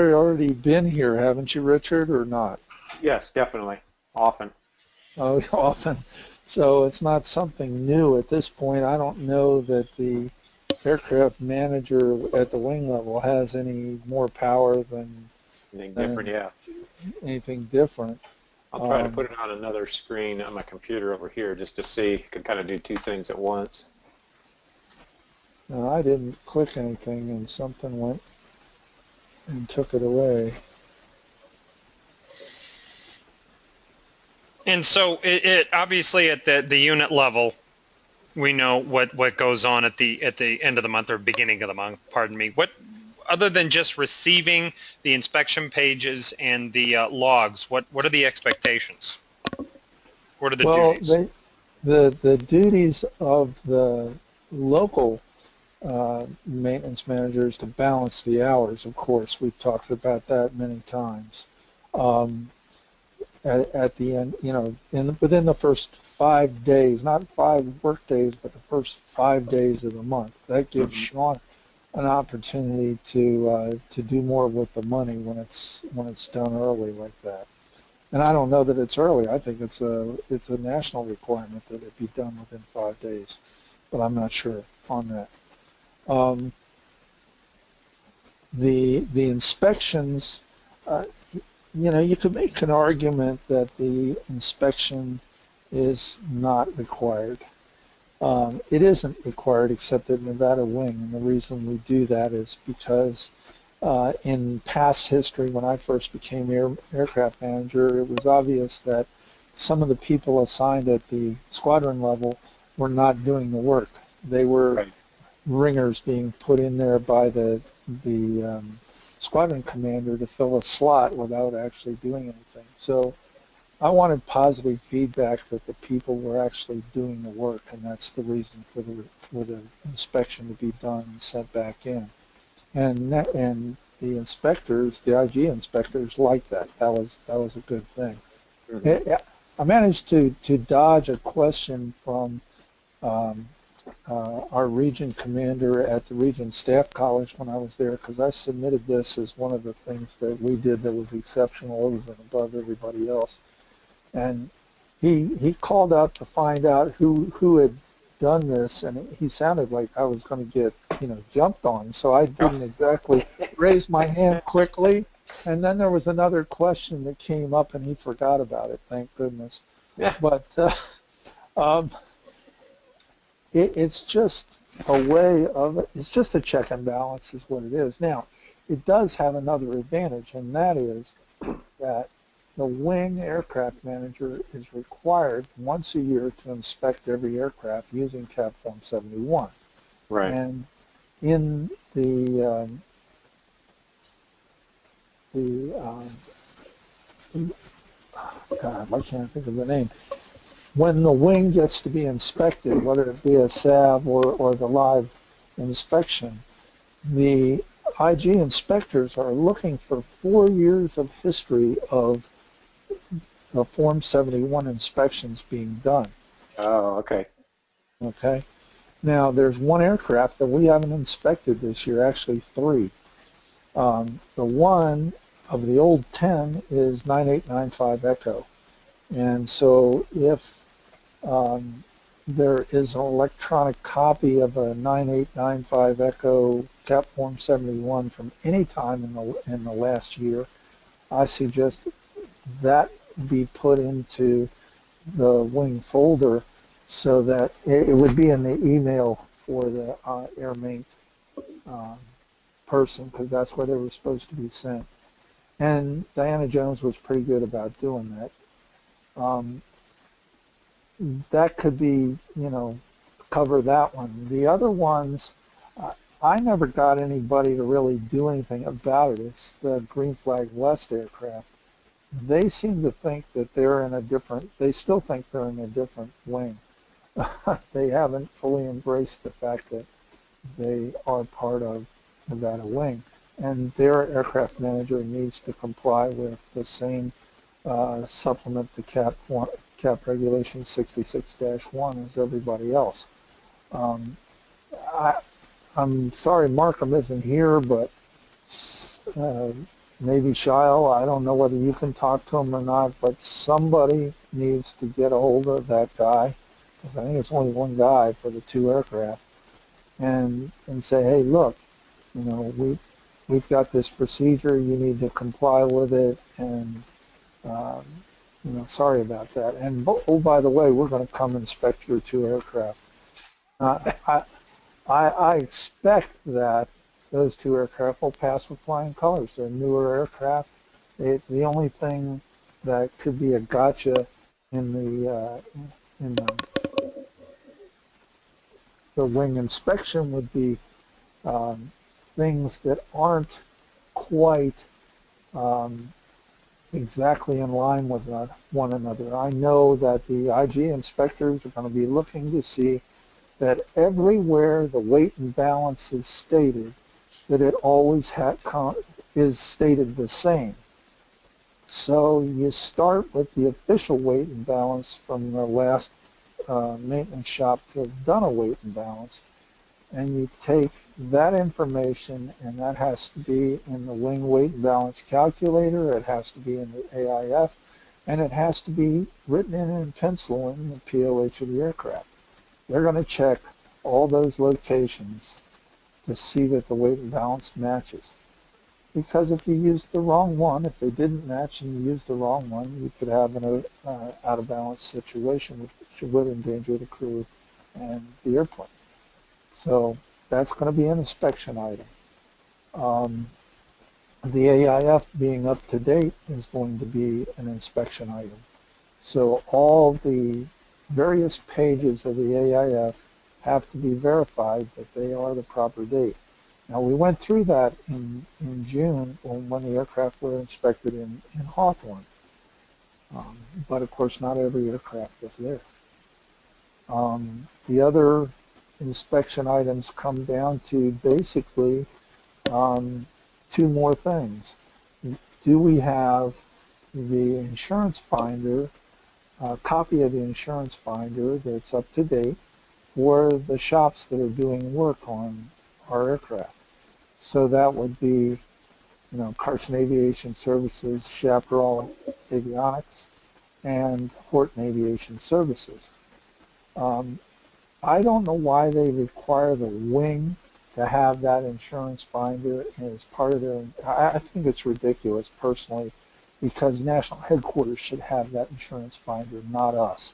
already been here, haven't you, Richard, or not? Yes, definitely. Often. Oh, often. So it's not something new at this point. I don't know that the aircraft manager at the wing level has any more power Anything different? than Yeah. anything different. I'll try to Um, put it on another screen on my computer over here just to see. I can kind of do two things at once. no, I didn't click anything and something went and took it away. And so it obviously at the unit level, we know what goes on at the end of the month or beginning of the month. Pardon me. What other than just receiving the inspection pages and the logs, what are the expectations? What are the Well, duties? the duties of the local maintenance manager is to balance the hours. Of course, we've talked about that many times. Um, at the end, within the first 5 days, not 5 work days, but the first 5 days of the month. That gives Hmm. Sean an opportunity to do more with the money when it's done early like that. And I don't know that it's early. I think it's a national requirement that it be done within 5 days, but I'm not sure on that. Um, the inspections, uh, you could make an argument that the inspection is not required. It isn't required except at Nevada Wing, and the reason we do that is because in past history, when I first became aircraft manager, it was obvious that some of the people assigned at the squadron level were not doing the work. They were Right. ringers being put in there by the squadron commander to fill a slot without actually doing anything. So I wanted positive feedback that the people were actually doing the work, and that's the reason for the inspection to be done and sent back in. And the inspectors, the IG inspectors, liked that. That was a good thing. Hmm. I managed to dodge a question from um, our region commander at the region staff college when I was there, because I submitted this as one of the things that we did that was exceptional over and above everybody else. And he called out to find out who had done this, and he sounded like I was going to get jumped on. So I didn't exactly raise my hand quickly. And then there was another question that came up, and he forgot about it. Thank goodness. Yeah. But um, it's just a way of it's just a check and balance is what it is. Now, it does have another advantage, and that is that the wing aircraft manager is required once a year to inspect every aircraft using CAP Form 71. Right. And in the God, why can't I think of the name? When the wing gets to be inspected, whether it be a SAV or the live inspection, the IG inspectors are looking for 4 years of history of the Form 71 inspections being done. Oh, okay. Okay. Now, there's one aircraft that we haven't inspected this year, actually three. The one of the old 10 is 9895 Echo. And so if there is an electronic copy of a 9895 Echo Cap Form 71 from any time in the last year, I suggest that be put into the wing folder so that it would be in the email for the air main um, person, because that's where they were supposed to be sent. And Diana Jones was pretty good about doing that. Um, that could be, cover that one. The other ones, I never got anybody to really do anything about it. It's the Green Flag West aircraft. They seem to think that they still think they're in a different wing. They haven't fully embraced the fact that they are part of Nevada Wing. And their aircraft manager needs to comply with the same supplement to CAP Regulation 66-1 as everybody else. Um, I'm sorry Markham isn't here, but uh, maybe Shile, I don't know whether you can talk to him or not, but somebody needs to get a hold of that guy, because I think it's only one guy for the two aircraft, and say, hey, look, you know, we've got this procedure, you need to comply with it, and um, you know, sorry about that. And oh, by the way, we're going to come inspect your two aircraft. I, I expect that those two aircraft will pass with flying colors. They're newer aircraft. The only thing that could be a gotcha in the wing inspection would be um, things that aren't quite um, exactly in line with one another. I know that the IG inspectors are going to be looking to see that everywhere the weight and balance is stated, that it always is stated the same. So you start with the official weight and balance from the last maintenance shop to have done a weight and balance, and you take that information, and that has to be in the wing weight and balance calculator, it has to be in the AIF, and it has to be written in pencil in the POH of the aircraft. They're going to check all those locations to see that the weight and balance matches. Because if you use the wrong one, if they didn't match and you use the wrong one, you could have an out of balance situation, which would endanger the crew and the airplane. So that's going to be an inspection item. The AIF being up to date is going to be an inspection item. So all the various pages of the AIF have to be verified that they are the proper date. Now, we went through that in June when the aircraft were inspected in Hawthorne. But, of course, not every aircraft was there. The other inspection items come down to basically two more things. Do we have the insurance binder, a copy of the insurance binder that's up to date for the shops that are doing work on our aircraft? So that would be, you know, Carson Aviation Services, Chaparral Avionics, and Horton Aviation Services. I don't know why they require the wing to have that insurance binder as part of their, I think it's ridiculous personally, because national headquarters should have that insurance binder, not us.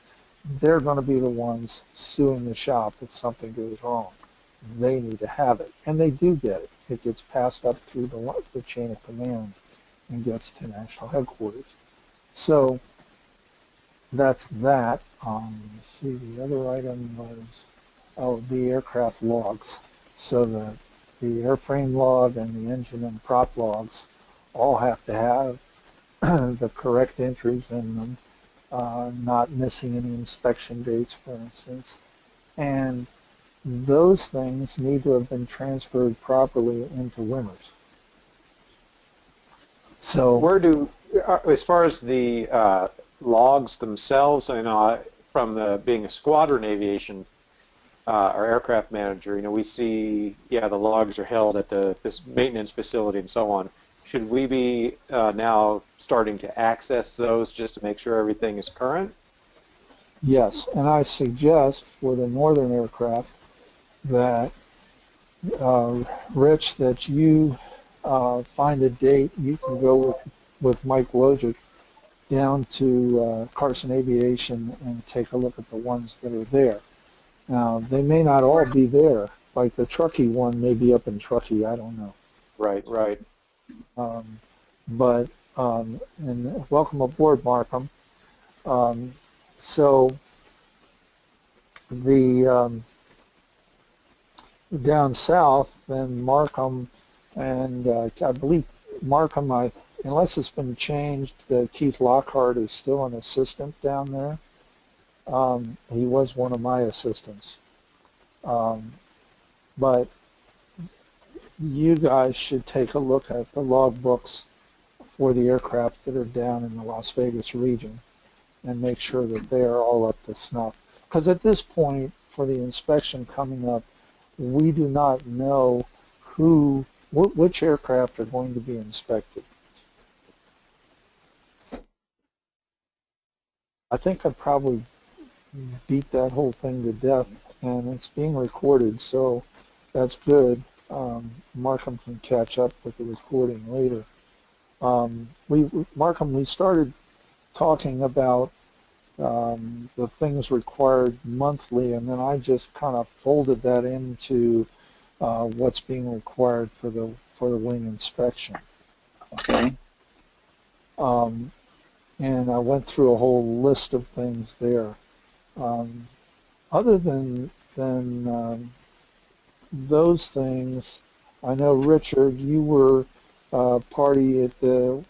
They're going to be the ones suing the shop if something goes wrong. They need to have it, and they do get it. It gets passed up through the chain of command and gets to national headquarters. So that's that. Let's see, the other item was, the aircraft logs. So the airframe log and the engine and prop logs all have to have the correct entries in them, not missing any inspection dates, for instance. And those things need to have been transferred properly into Wimmers. So Where do, as far as the logs themselves, I know from being a squadron aviation or aircraft manager, you know, we see, yeah, the logs are held at this maintenance facility and so on. Should we be now starting to access those just to make sure everything is current? yes, and I suggest for the northern aircraft that, Rich, that you find a date. You can go with Mike Wojcik down to Carson Aviation and take a look at the ones that are there. Now, they may not all be there. Like the Truckee one may be up in Truckee. I don't know. Right, right. And welcome aboard, Markham. So the down south, then Markham, and I believe Markham, unless it's been changed, Keith Lockhart is still an assistant down there. He was one of my assistants. But you guys should take a look at the log books for the aircraft that are down in the Las Vegas region and make sure that they are all up to snuff. Because at this point, for the inspection coming up, we do not know which aircraft are going to be inspected. I think I probably beat that whole thing to death, and it's being recorded, so that's good. Markham can catch up with the recording later. Markham, we started talking about the things required monthly, and then I just kind of folded that into what's being required for the wing inspection. Okay. And I went through a whole list of things there. Other than those things, I know, Richard, you were party at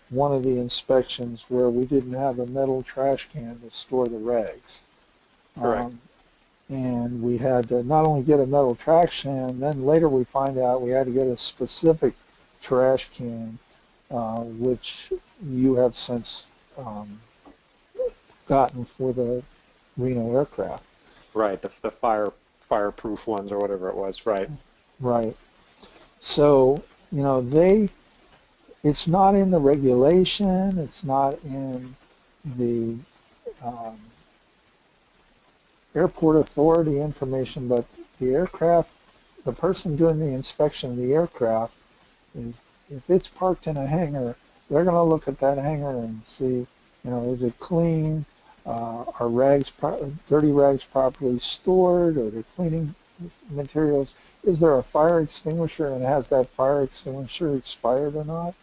one of the inspections where we didn't have a metal trash can to store the rags. Correct. And we had to not only get a metal trash can, then later we find out we had to get a specific trash can, which you have since gotten for the Reno aircraft. Right, the fireproof ones or whatever it was, right. Right. So, you know, it's not in the regulation, it's not in the airport authority information, but the person doing the inspection of the aircraft is, if it's parked in a hangar, they're going to look at that hangar and see, you know, is it clean? Are dirty rags properly stored? Are there cleaning materials? Is there a fire extinguisher, and has that fire extinguisher expired or not?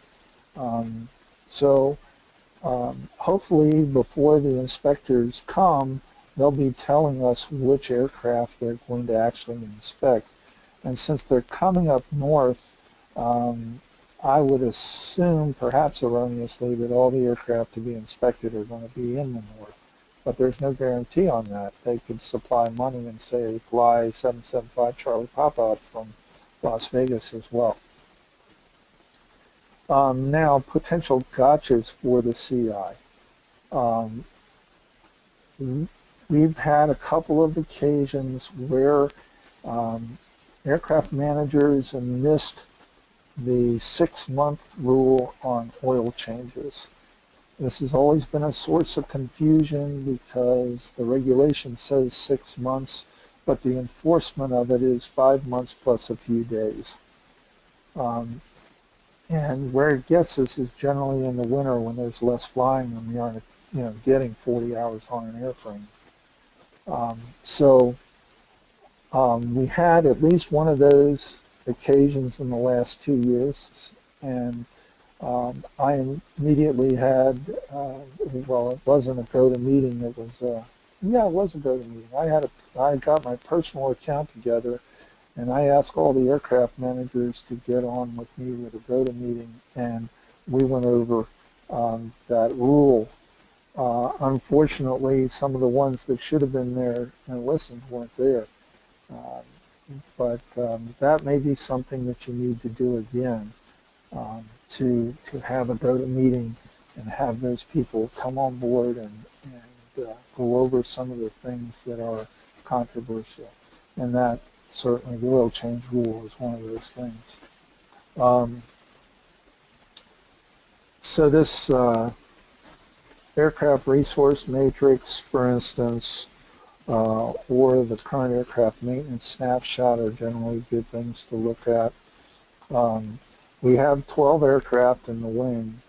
Hopefully before the inspectors come, they'll be telling us which aircraft they're going to actually inspect. And since they're coming up north, I would assume, perhaps erroneously, that all the aircraft to be inspected are going to be in the north. But there's no guarantee on that. They could supply money and say, fly 775 Charlie Papa out from Las Vegas as well. Now, potential gotchas for the CI. We've had a couple of occasions where aircraft managers have missed the 6-month rule on oil changes. This has always been a source of confusion because the regulation says 6 months, but the enforcement of it is 5 months plus a few days. And where it gets us is generally in the winter when there's less flying and we aren't, you know, getting 40 hours on an airframe. We had at least one of those occasions in the last 2 years, and I immediately had, well, it wasn't a go-to-meeting, it was it was a go-to-meeting. I got my personal account together, and I asked all the aircraft managers to get on with me with a go-to-meeting, and we went over that rule. Unfortunately, some of the ones that should have been there and listened weren't there. But that may be something that you need to do again, to have a go-to-meeting and have those people come on board and go over some of the things that are controversial. And that certainly the oil change rule is one of those things. So this aircraft resource matrix, for instance, or the current aircraft maintenance snapshot are generally good things to look at. We have 12 aircraft in the wing,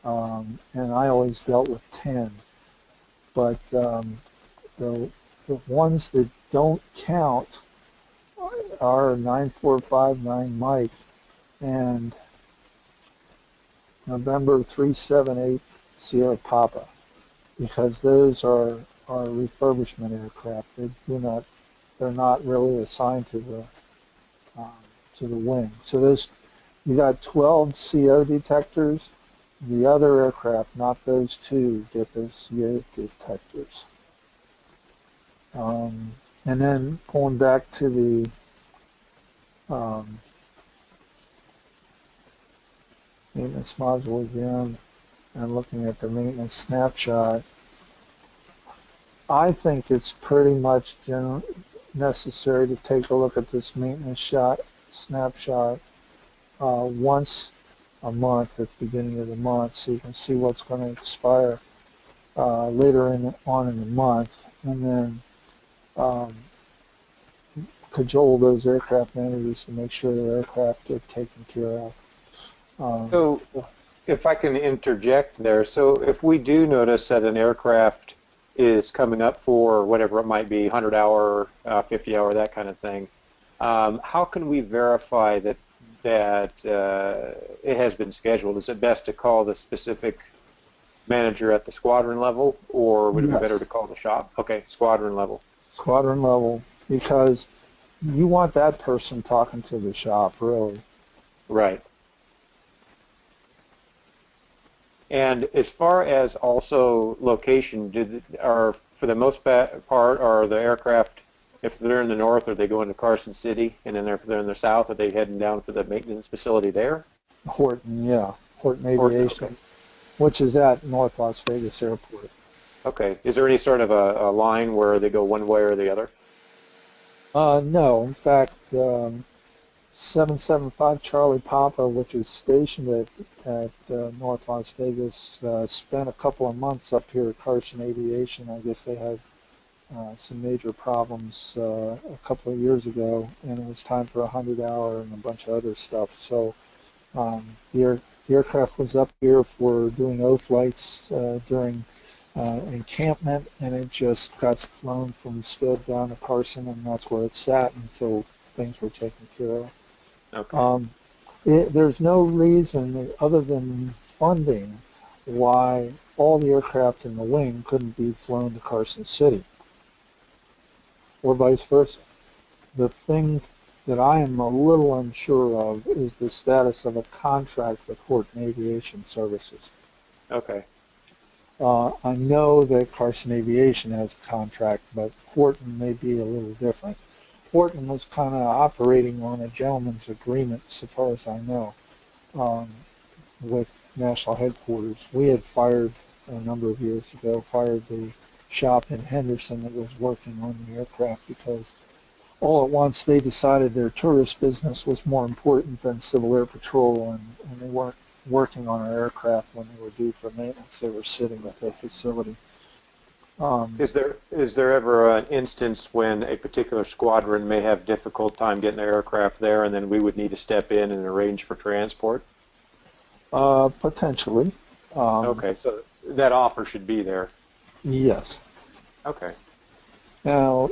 and I always dealt with 10. But the ones that don't count are 9459 Mike and November 378 Sierra Papa, because those are refurbishment aircraft. They're not really assigned to the wing. So you got 12 CO detectors. The other aircraft, not those two, get those CO detectors. And then going back to the maintenance module again and looking at the maintenance snapshot, I think it's pretty much necessary to take a look at this maintenance snapshot once a month at the beginning of the month so you can see what's going to expire. later on in the month, and then um, cajole those aircraft managers to make sure their aircraft are taken care of. So if I can interject there, so if we do notice that an aircraft is coming up for whatever it might be, 100-hour, 50-hour, that kind of thing, how can we verify that it has been scheduled? Is it best to call the specific manager at the squadron level, or would it be better Yes, to call the shop? Okay, squadron level. squadron level, because you want that person talking to the shop, really. Right. And as far as also location, for the most part, are the aircraft, if they're in the north, are they going to Carson City? And then if they're in the south, are they heading down for the maintenance facility there? Horton, yeah, Horton Horton, okay. Aviation, which is at North Las Vegas Airport. Okay. Is there any sort of a line where they go one way or the other? No, in fact, 775 Charlie Papa, which is stationed at North Las Vegas, spent a couple of months up here at Carson Aviation. I guess they had some major problems a couple of years ago, and it was time for a 100-hour and a bunch of other stuff. So the aircraft was up here for doing O flights during encampment, and it just got flown from Stead down to Carson, and that's where it sat until things were taken care of. Okay. There's no reason other than funding why all the aircraft in the wing couldn't be flown to Carson City, or vice versa. The thing that I am a little unsure of is the status of a contract with Horton Aviation Services. Okay. I know that Carson Aviation has a contract, but Horton may be a little different. Horton was kind of operating on a gentleman's agreement, so far as I know, um, with National Headquarters. We had fired a number of years ago, fired the shop in Henderson that was working on the aircraft because all at once they decided their tourist business was more important than Civil Air Patrol, and they weren't working on our aircraft when they were due for maintenance. They were sitting at their facility. Is there ever an instance when a particular squadron may have difficult time getting their aircraft there, and then we would need to step in and arrange for transport? Potentially. Okay, so that offer should be there. Yes. Okay. Now,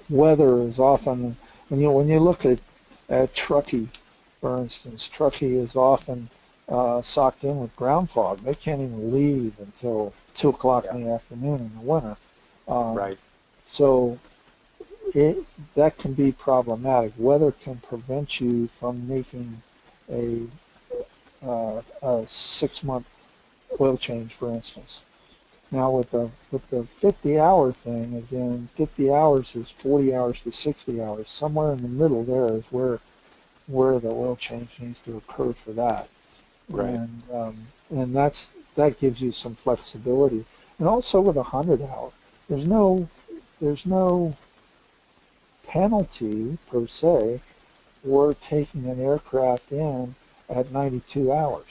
weather is often, when you look at Truckee, for instance, Truckee is often socked in with ground fog. They can't even leave until 2 o'clock Yeah. in the afternoon in the winter. Right. So that can be problematic. Weather can prevent you from making a 6-month oil change, for instance. Now with the 50-hour thing, again, 50 hours is 40 hours to 60 hours. Somewhere in the middle there is where the oil change needs to occur for that. Right. And that gives you some flexibility. And also with a 100-hour, there's no penalty per se for taking an aircraft in at 92 hours.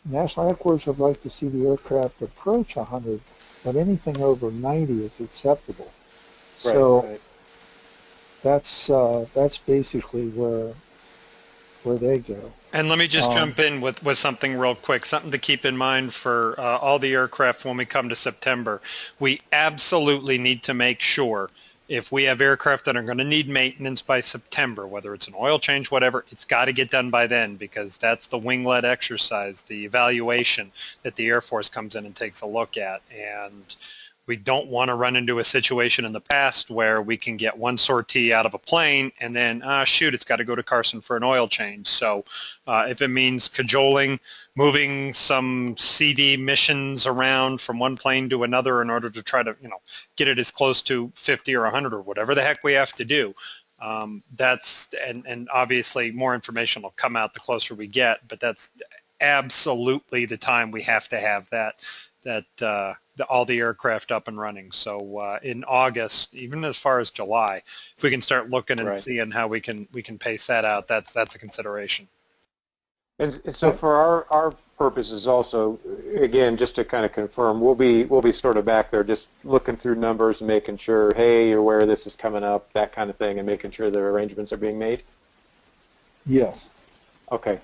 National Headquarters would like to see the aircraft approach 100, but anything over 90 is acceptable. So Right. that's basically where they go. And let me just Um, jump in with something real quick, something to keep in mind for all the aircraft when we come to September. We absolutely need to make sure if we have aircraft that are going to need maintenance by September, whether it's an oil change, whatever, it's got to get done by then because that's the winglet exercise, the evaluation that the Air Force comes in and takes a look at. And we don't want to run into a situation in the past where we can get one sortie out of a plane and then, shoot, it's got to go to Carson for an oil change. So if it means cajoling, moving some CD missions around from one plane to another in order to try to, get it as close to 50 or 100 or whatever the heck we have to do, and obviously more information will come out the closer we get, but that's absolutely the time we have to have all the aircraft up and running. So in August, even as far as July, if we can start looking and Right. seeing how we can pace that out, that's a consideration. And so for our purposes also, again, just to kind of confirm, we'll be sort of back there just looking through numbers and making sure, hey, you're aware this is coming up, that kind of thing, and making sure the arrangements are being made? Yes. Okay.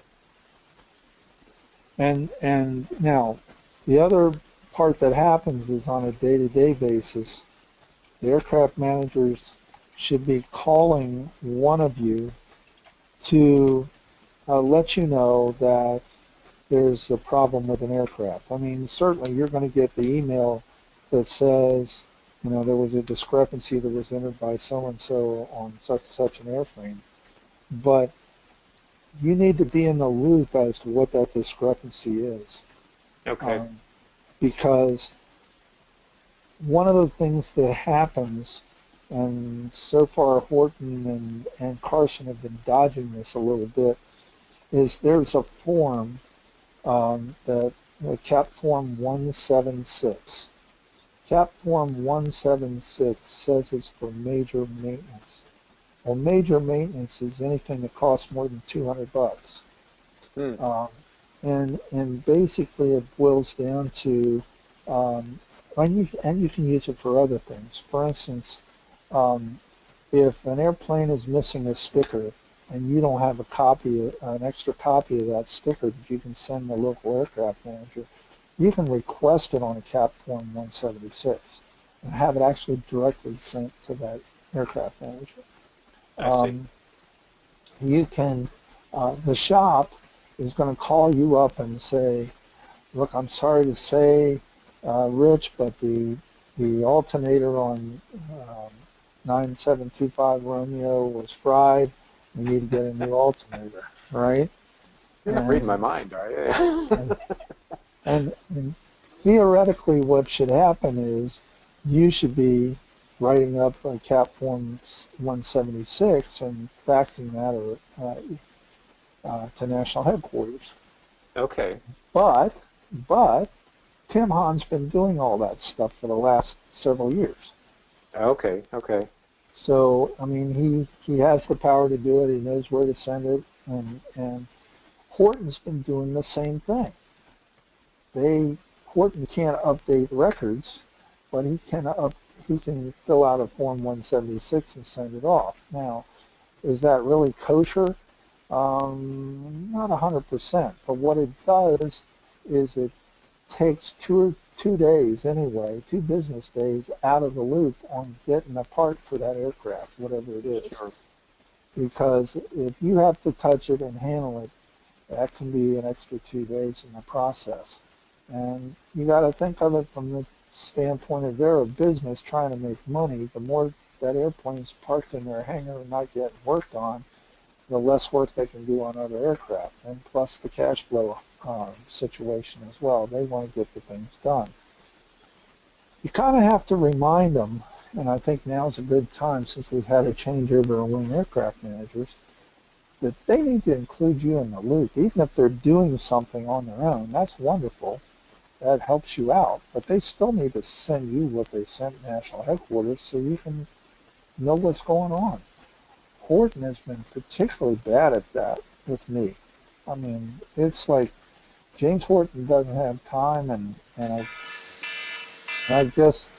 And now, the other part that happens is on a day-to-day basis, the aircraft managers should be calling one of you to let you know that there's a problem with an aircraft. I mean, certainly you're going to get the email that says, you know, there was a discrepancy that was entered by so-and-so on such and such an airframe. But you need to be in the loop as to what that discrepancy is. Okay. Because one of the things that happens, and so far Horton and Carson have been dodging this a little bit, is there's a form that CAP Form 176. CAP Form 176 says it's for major maintenance. Well, major maintenance is anything that costs more than $200. And basically it boils down to, and you can use it for other things. For instance, if an airplane is missing a sticker and you don't have an extra copy of that sticker that you can send the local aircraft manager, you can request it on a CAP Form 176 and have it actually directly sent to that aircraft manager. I see. You can, the shop is going to call you up and say, look, I'm sorry to say, Rich, but the alternator on 9725 Romeo was fried. We need to get a new alternator, right? You're not reading my mind, are you? And theoretically what should happen is you should be writing up a CAP Form 176 and faxing that to national headquarters. Okay. But Tim Hahn's been doing all that stuff for the last several years. Okay. So, I mean, he has the power to do it. He knows where to send it. And Horton's been doing the same thing. Horton can't update records, but he can fill out a Form 176 and send it off. Now, is that really kosher? Not 100%, but what it does is it takes two business days out of the loop on getting a part for that aircraft, whatever it is. Sure. Because if you have to touch it and handle it, that can be an extra 2 days in the process. And you got to think of it from the standpoint of they're a business trying to make money. The more that airplane's parked in their hangar and not getting worked on, the less work they can do on other aircraft, and plus the cash flow situation as well. They want to get the things done. You kind of have to remind them, and I think now's a good time since we've had a changeover of wing aircraft managers, that they need to include you in the loop. Even if they're doing something on their own, that's wonderful. That helps you out. But they still need to send you what they sent national headquarters so you can know what's going on. Horton has been particularly bad at that with me. I mean, it's like James Horton doesn't have time, and I guess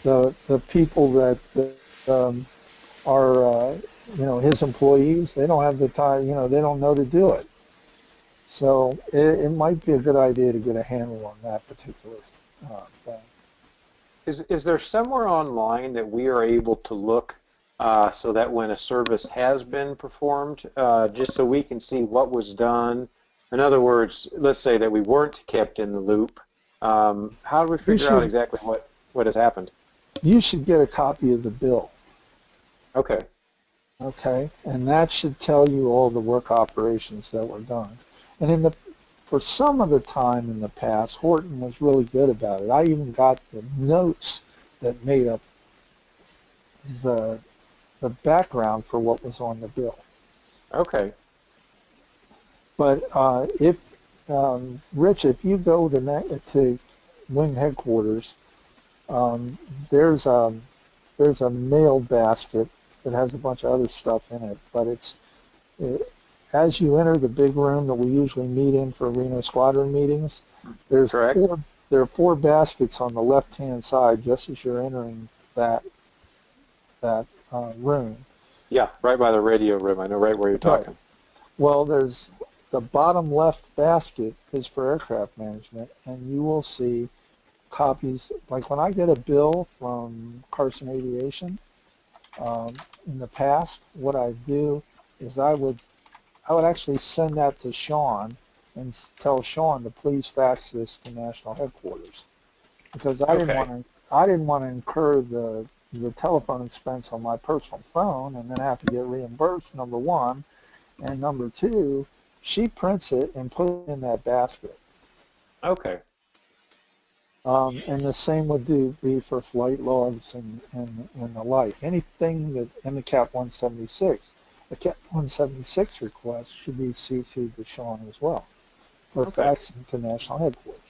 the people that are his employees, they don't have the time. They don't know to do it. So it might be a good idea to get a handle on that particular thing. Is there somewhere online that we are able to look so that when a service has been performed, just so we can see what was done? In other words, let's say that we weren't kept in the loop. How do we figure out exactly what has happened? You should get a copy of the bill. Okay. Okay, and that should tell you all the work operations that were done. And for some of the time in the past, Horton was really good about it. I even got the notes that made up the background for what was on the bill. Okay. But Rich, if you go to wing headquarters, there's a mail basket that has a bunch of other stuff in it, but as you enter the big room that we usually meet in for Reno Squadron meetings, there's Correct. there are 4 baskets on the left-hand side just as you're entering that room. Yeah, right by the radio room. I know right where you're Right. talking. Well, there's the bottom left basket is for aircraft management, and you will see copies. Like when I get a bill from Carson Aviation, in the past, what I do is I would actually send that to Sean and tell Sean to please fax this to national headquarters, because I didn't Okay. want to incur the telephone expense on my personal phone and then have to get reimbursed, number one, and number two, she prints it and puts it in that basket. Okay. And the same would be for flight logs and the like. Anything that in the CAP 176, the CAP 176 request should be CC'd to Sean as well for Okay. faxing to national headquarters.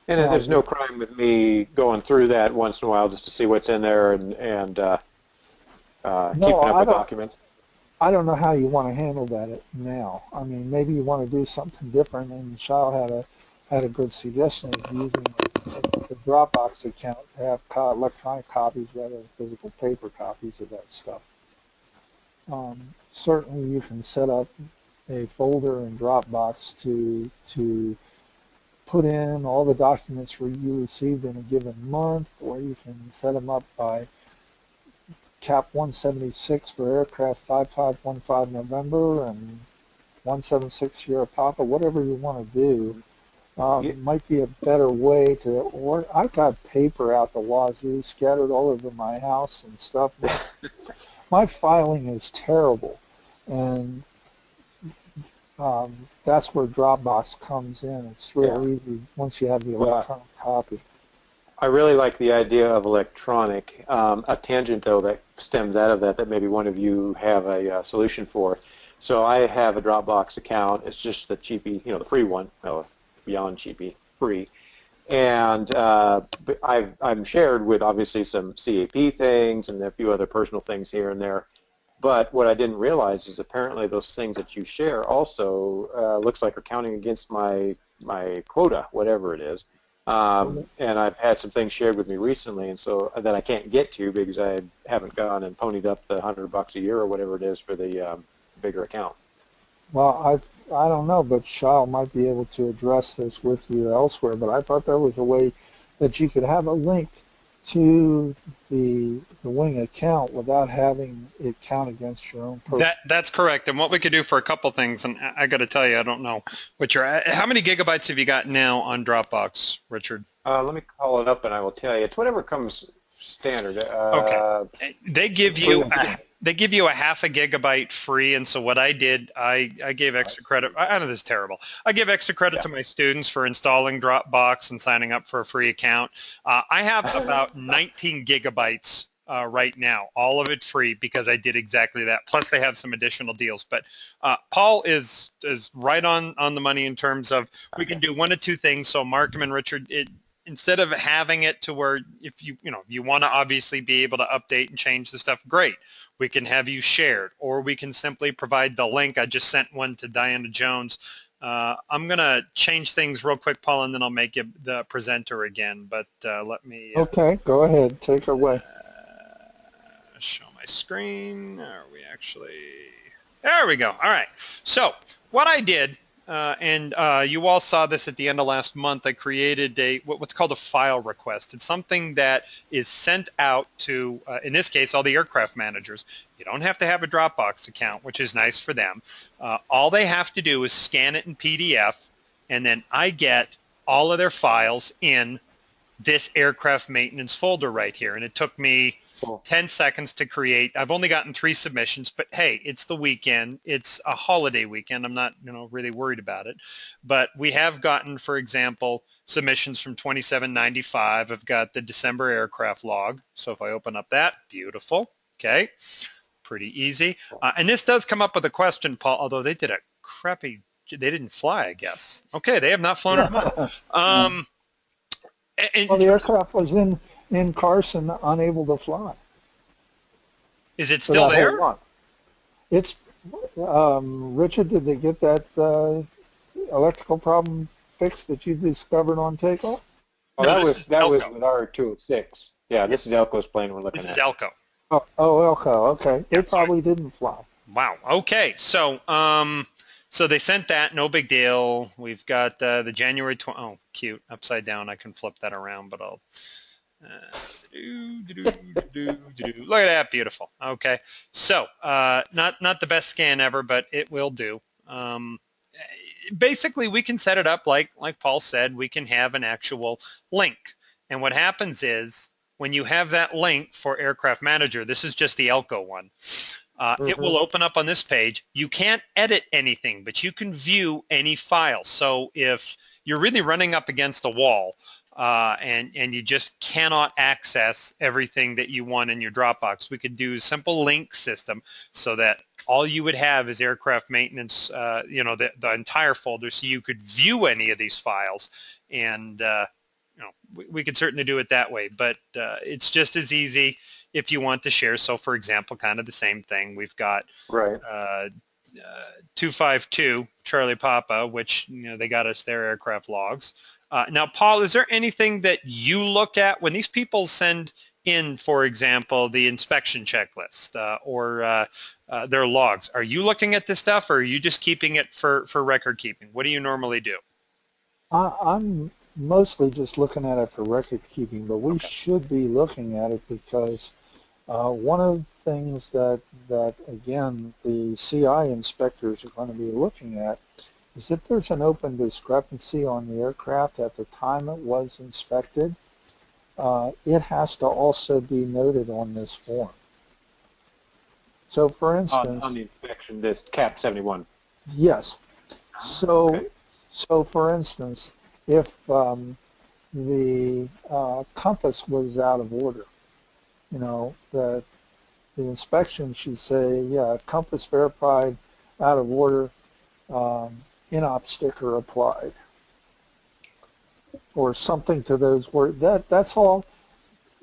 And Now, there's no crime with me going through that once in a while just to see what's in there and no, keeping up with documents. I don't know how you want to handle that now. I mean, maybe you want to do something different, and Shaw had a good suggestion of using the Dropbox account to have electronic copies rather than physical paper copies of that stuff. Certainly, you can set up a folder in Dropbox to put in all the documents you received in a given month, or you can set them up by CAP 176 for aircraft 5515 November and 176 Sierra Papa, whatever you want to do. Yeah. Might be a better way to, or I've got paper out the wazoo scattered all over my house and stuff. My filing is terrible, and that's where Dropbox comes in. It's real easy once you have the electronic copy. I really like the idea of electronic. A tangent, though, that stems out of that maybe one of you have a solution for. So I have a Dropbox account. It's just the cheapy, the free one, beyond cheapy, free. And I'm shared with obviously some CAP things and a few other personal things here and there. But what I didn't realize is apparently those things that you share also looks like are counting against my quota, whatever it is. And I've had some things shared with me recently, and so that I can't get to because I haven't gone and ponied up the $100 a year or whatever it is for the bigger account. Well, I don't know, but Shaw might be able to address this with you elsewhere. But I thought there was a way that you could have a link to the Wing account without having it count against your own personal. That's correct. And what we could do for a couple things, and I got to tell you, I don't know what how many gigabytes have you got now on Dropbox, Richard? Let me call it up and I will tell you. It's whatever comes standard. Okay. They give you a half a gigabyte free, and so what I did, I gave extra credit. I know this is terrible. I give extra credit to my students for installing Dropbox and signing up for a free account. I have about 19 gigabytes right now, all of it free because I did exactly that. Plus, they have some additional deals. But Paul is right on the money in terms of we can do one of two things. So Markham and Richard, instead of having it to where if you want to obviously be able to update and change the stuff, great. We can have you shared, or we can simply provide the link. I just sent one to Diana Jones. I'm going to change things real quick, Paul, and then I'll make you the presenter again. But let me... Okay, go ahead. Take it away. Show my screen. Are we actually... There we go. All right. So what I did... and you all saw this at the end of last month. I created what's called a file request. It's something that is sent out to, in this case, all the aircraft managers. You don't have to have a Dropbox account, which is nice for them. All they have to do is scan it in PDF, and then I get all of their files in this aircraft maintenance folder right here. And it took me 10 seconds to create. I've only gotten 3 submissions, but hey, it's the weekend. It's a holiday weekend. I'm not, really worried about it. But we have gotten, for example, submissions from 2795. I've got the December aircraft log. So if I open up that, beautiful. Okay, pretty easy. And this does come up with a question, Paul, although they did a crappy, they didn't fly, I guess. Okay, they have not flown them up. Well, the aircraft was in Carson, unable to fly. Is it still there? It's Richard, did they get that electrical problem fixed that you discovered on takeoff? Oh, No, this is that was Elko. with R206. Yeah, this is Elko's plane we're looking This is at. Elko. Oh, Elko. Okay, Yeah, it probably didn't fly. wow. Okay. So they sent that. No big deal. We've got the January 20. Oh, cute. Upside down. I can flip that around, but I'll. Look at that, beautiful. Okay. So not the best scan ever, but it will do. Basically, we can set it up like Paul said. We can have an actual link, and what happens is when you have that link for Aircraft Manager, this is just the Elko one. It will open up on this page. You can't edit anything, but you can view any file. So if you're really running up against a wall and you just cannot access everything that you want in your Dropbox, we could do a simple link system so that all you would have is aircraft maintenance, the entire folder, so you could view any of these files. And we could certainly do it that way, but it's just as easy if you want to share. So for example, kind of the same thing. We've got Right. 252 Charlie Papa, which they got us their aircraft logs. Now, Paul, is there anything that you look at when these people send in, for example, the inspection checklist or their logs? Are you looking at this stuff, or are you just keeping it for record keeping? What do you normally do? I'm mostly just looking at it for record keeping, but we Okay. should be looking at it because one of the things that again the CI inspectors are going to be looking at is if there's an open discrepancy on the aircraft at the time it was inspected, it has to also be noted on this form. So for instance, On the inspection, this CAP 71. yes. So, Okay. for instance, if the compass was out of order, the inspection should say, yeah, compass verified, out of order, INOP sticker applied, or something to those words. That's all.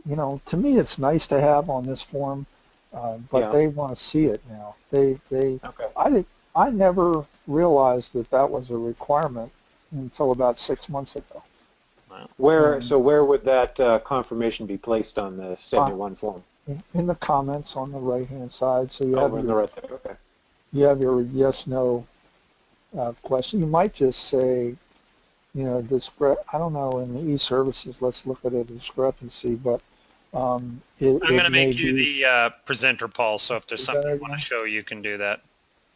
To me, it's nice to have on this form, but Yeah. they want to see it now. Okay. I never realized that was a requirement until about 6 months ago. Where would that confirmation be placed on the 71 form? In the comments on the right-hand side, so you have Over in the right there. Okay. your yes/no question. You might just say, I don't know, in the e-services, let's look at a discrepancy, but I'm going to may make you be the presenter, Paul, so if there's something you want to again. show, you can do that.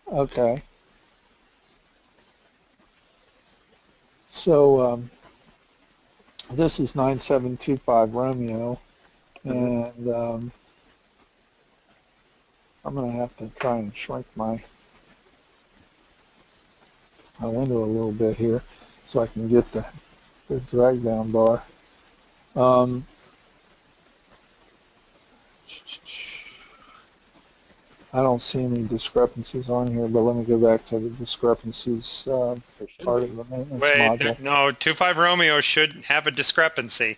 Okay. So this is 9725 Romeo, and I'm going to have to try and shrink my window a little bit here so I can get the drag down bar. I don't see any discrepancies on here, but let me go back to the discrepancies part of the maintenance module. No, 25 Romeo should have a discrepancy.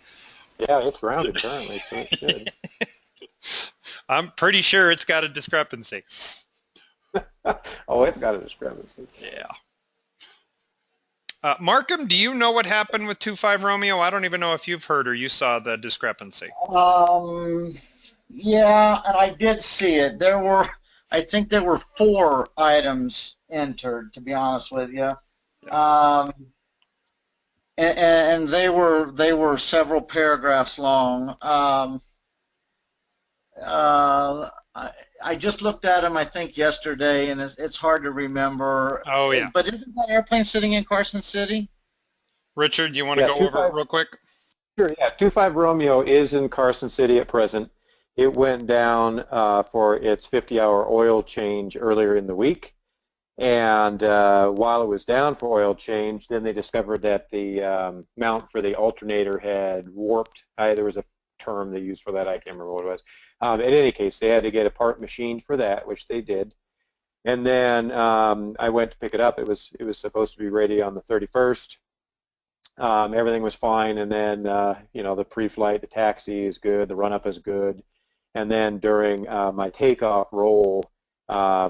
Yeah, it's rounded currently, so it should. I'm pretty sure it's got a discrepancy. Oh, it's got a discrepancy. Yeah. Markham, do you know what happened with 25 Romeo? I don't even know if you've heard or you saw the discrepancy. Yeah, and I did see it. I think there were 4 items entered, to be honest with you. And they were several paragraphs long. I just looked at them, I think, yesterday, and it's hard to remember. Oh, yeah. But isn't that airplane sitting in Carson City? Richard, you want to go over it real quick? Sure, yeah. 25 Romeo is in Carson City at present. It went down for its 50-hour oil change earlier in the week. And while it was down for oil change, then they discovered that the mount for the alternator had warped. There was a term they used for that. I can't remember what it was. In any case, they had to get a part machined for that, which they did. And then I went to pick it up. It was supposed to be ready on the 31st. Everything was fine, and then the pre-flight, the taxi is good, the run-up is good, and then during my takeoff roll,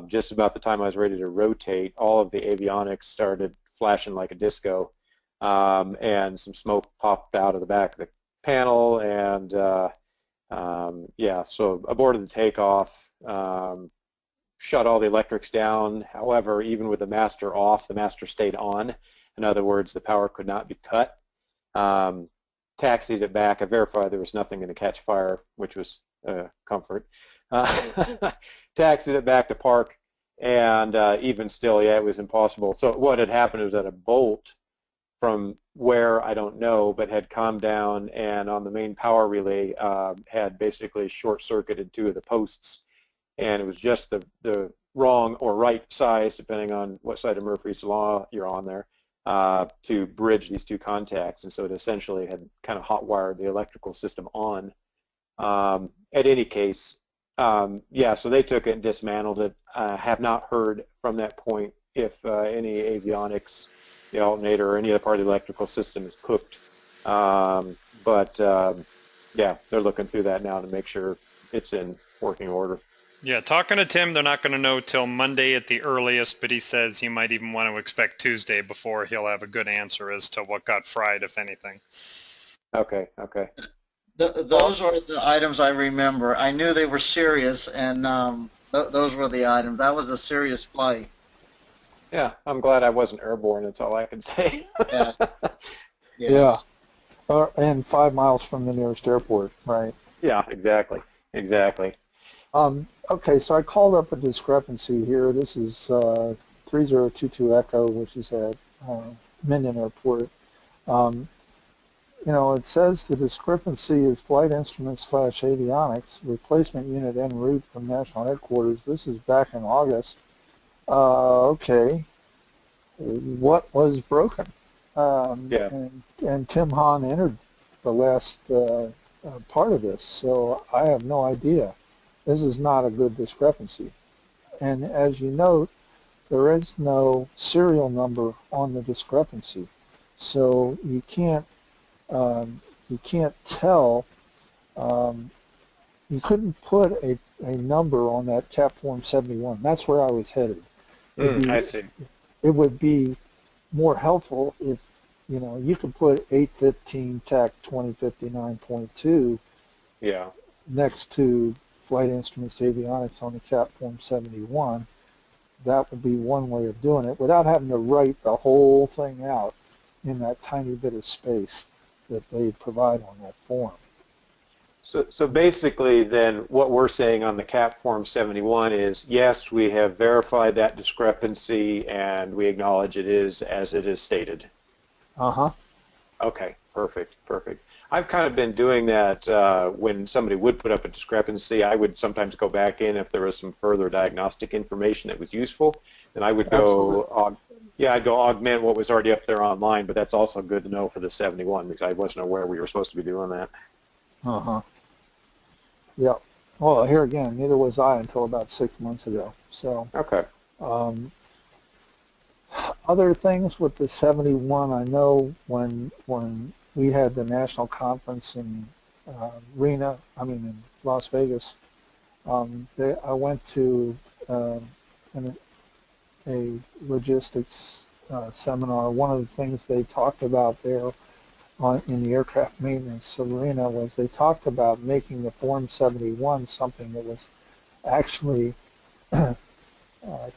just about the time I was ready to rotate, all of the avionics started flashing like a disco, and some smoke popped out of the back of the panel, and yeah, so aborted the takeoff, shut all the electrics down. However, even with the master off, the master stayed on. In other words, the power could not be cut. Taxied it back. I verified there was nothing going to catch fire, which was comfort. Taxied it back to park, and even still, yeah, it was impossible. So what had happened was that a bolt from where I don't know, but had calmed down, and on the main power relay had basically short-circuited two of the posts, and it was just the wrong or right size, depending on what side of Murphy's Law you're on there, to bridge these two contacts, and so it essentially had kind of hot-wired the electrical system on. At any case, yeah, so they took it and dismantled it. I have not heard from that point if any avionics, the alternator, or any other part of the electrical system is cooked. But yeah, they're looking through that now to make sure it's in working order. Yeah, talking to Tim, they're not going to know till Monday at the earliest, but he says he might even want to expect Tuesday before he'll have a good answer as to what got fried, if anything. Okay, okay. Those are the items I remember. I knew they were serious, and those were the items. That was a serious flight. Yeah, I'm glad I wasn't airborne. That's all I can say. Yeah. Yeah. And 5 miles from the nearest airport, right? Yeah, exactly, exactly. Okay, so I called up a discrepancy here. This is 3022 Echo, which is at Minden Airport. You know, it says the discrepancy is flight instruments / avionics, replacement unit en route from national headquarters. This is back in August. Okay, what was broken? Yeah. And Tim Hahn entered the last part of this, so I have no idea. This is not a good discrepancy. And as you note, there is no serial number on the discrepancy, so you can't tell. You couldn't put a number on that CAP Form 71. That's where I was headed. I see. It would be more helpful if, you know, you could put 815 TAC 2059.2 Yeah. next to flight instruments avionics on the CAP Form 71. That would be one way of doing it without having to write the whole thing out in that tiny bit of space that they provide on that form. So basically then what we're saying on the CAP Form 71 is, yes, we have verified that discrepancy and we acknowledge it is as it is stated. Uh-huh. Okay, perfect, perfect. I've kind of been doing that when somebody would put up a discrepancy. I would sometimes go back in if there was some further diagnostic information that was useful, and I would go, yeah, I'd go augment what was already up there online, but that's also good to know for the 71 because I wasn't aware we were supposed to be doing that. Uh-huh. Yeah. Well, here again, neither was I until about 6 months ago. So. Okay. Other things with the 71, I know when we had the national conference in in Las Vegas, I went to a logistics seminar. One of the things they talked about there in the aircraft maintenance arena was they talked about making the Form 71 something that was actually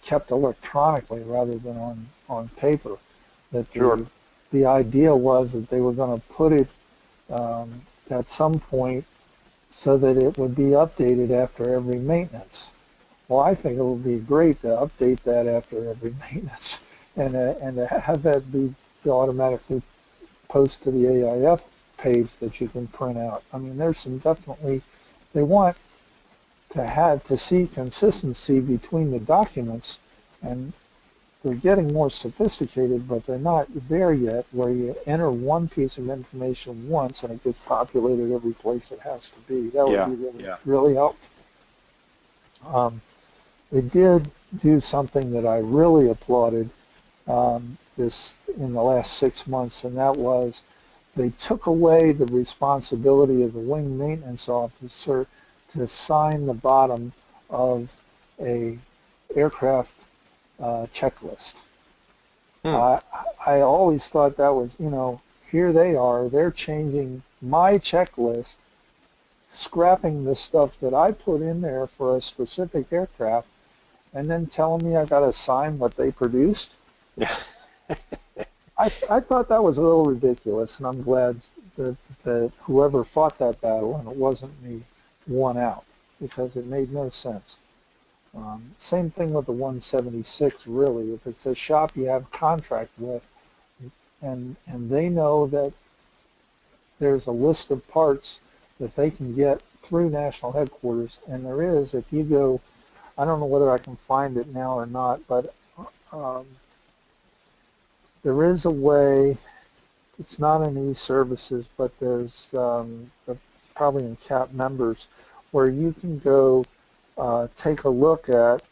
kept electronically rather than on paper. That the idea was that they were going to put it at some point so that it would be updated after every maintenance. Well, I think it would be great to update that after every maintenance and to have that be automatically post to the AIF page that you can print out. I mean, there's some definitely, they want to see consistency between the documents, and they're getting more sophisticated, but they're not there yet where you enter one piece of information once and it gets populated every place it has to be. That would be really helpful. They did do something that I really applauded this in the last 6 months, and that was they took away the responsibility of the wing maintenance officer to sign the bottom of a aircraft checklist. Hmm. I always thought that was, here they are, they're changing my checklist, scrapping the stuff that I put in there for a specific aircraft, and then telling me I got to sign what they produced. Yeah. I thought that was a little ridiculous, and I'm glad that whoever fought that battle, and it wasn't me, won out, because it made no sense. Same thing with the 176, really. If it's a shop you have a contract with, and they know that there's a list of parts that they can get through national headquarters, and there is, if you go, I don't know whether I can find it now or not, but um, there is a way. It's not in e-services, but there's probably in CAP members where you can go take a look at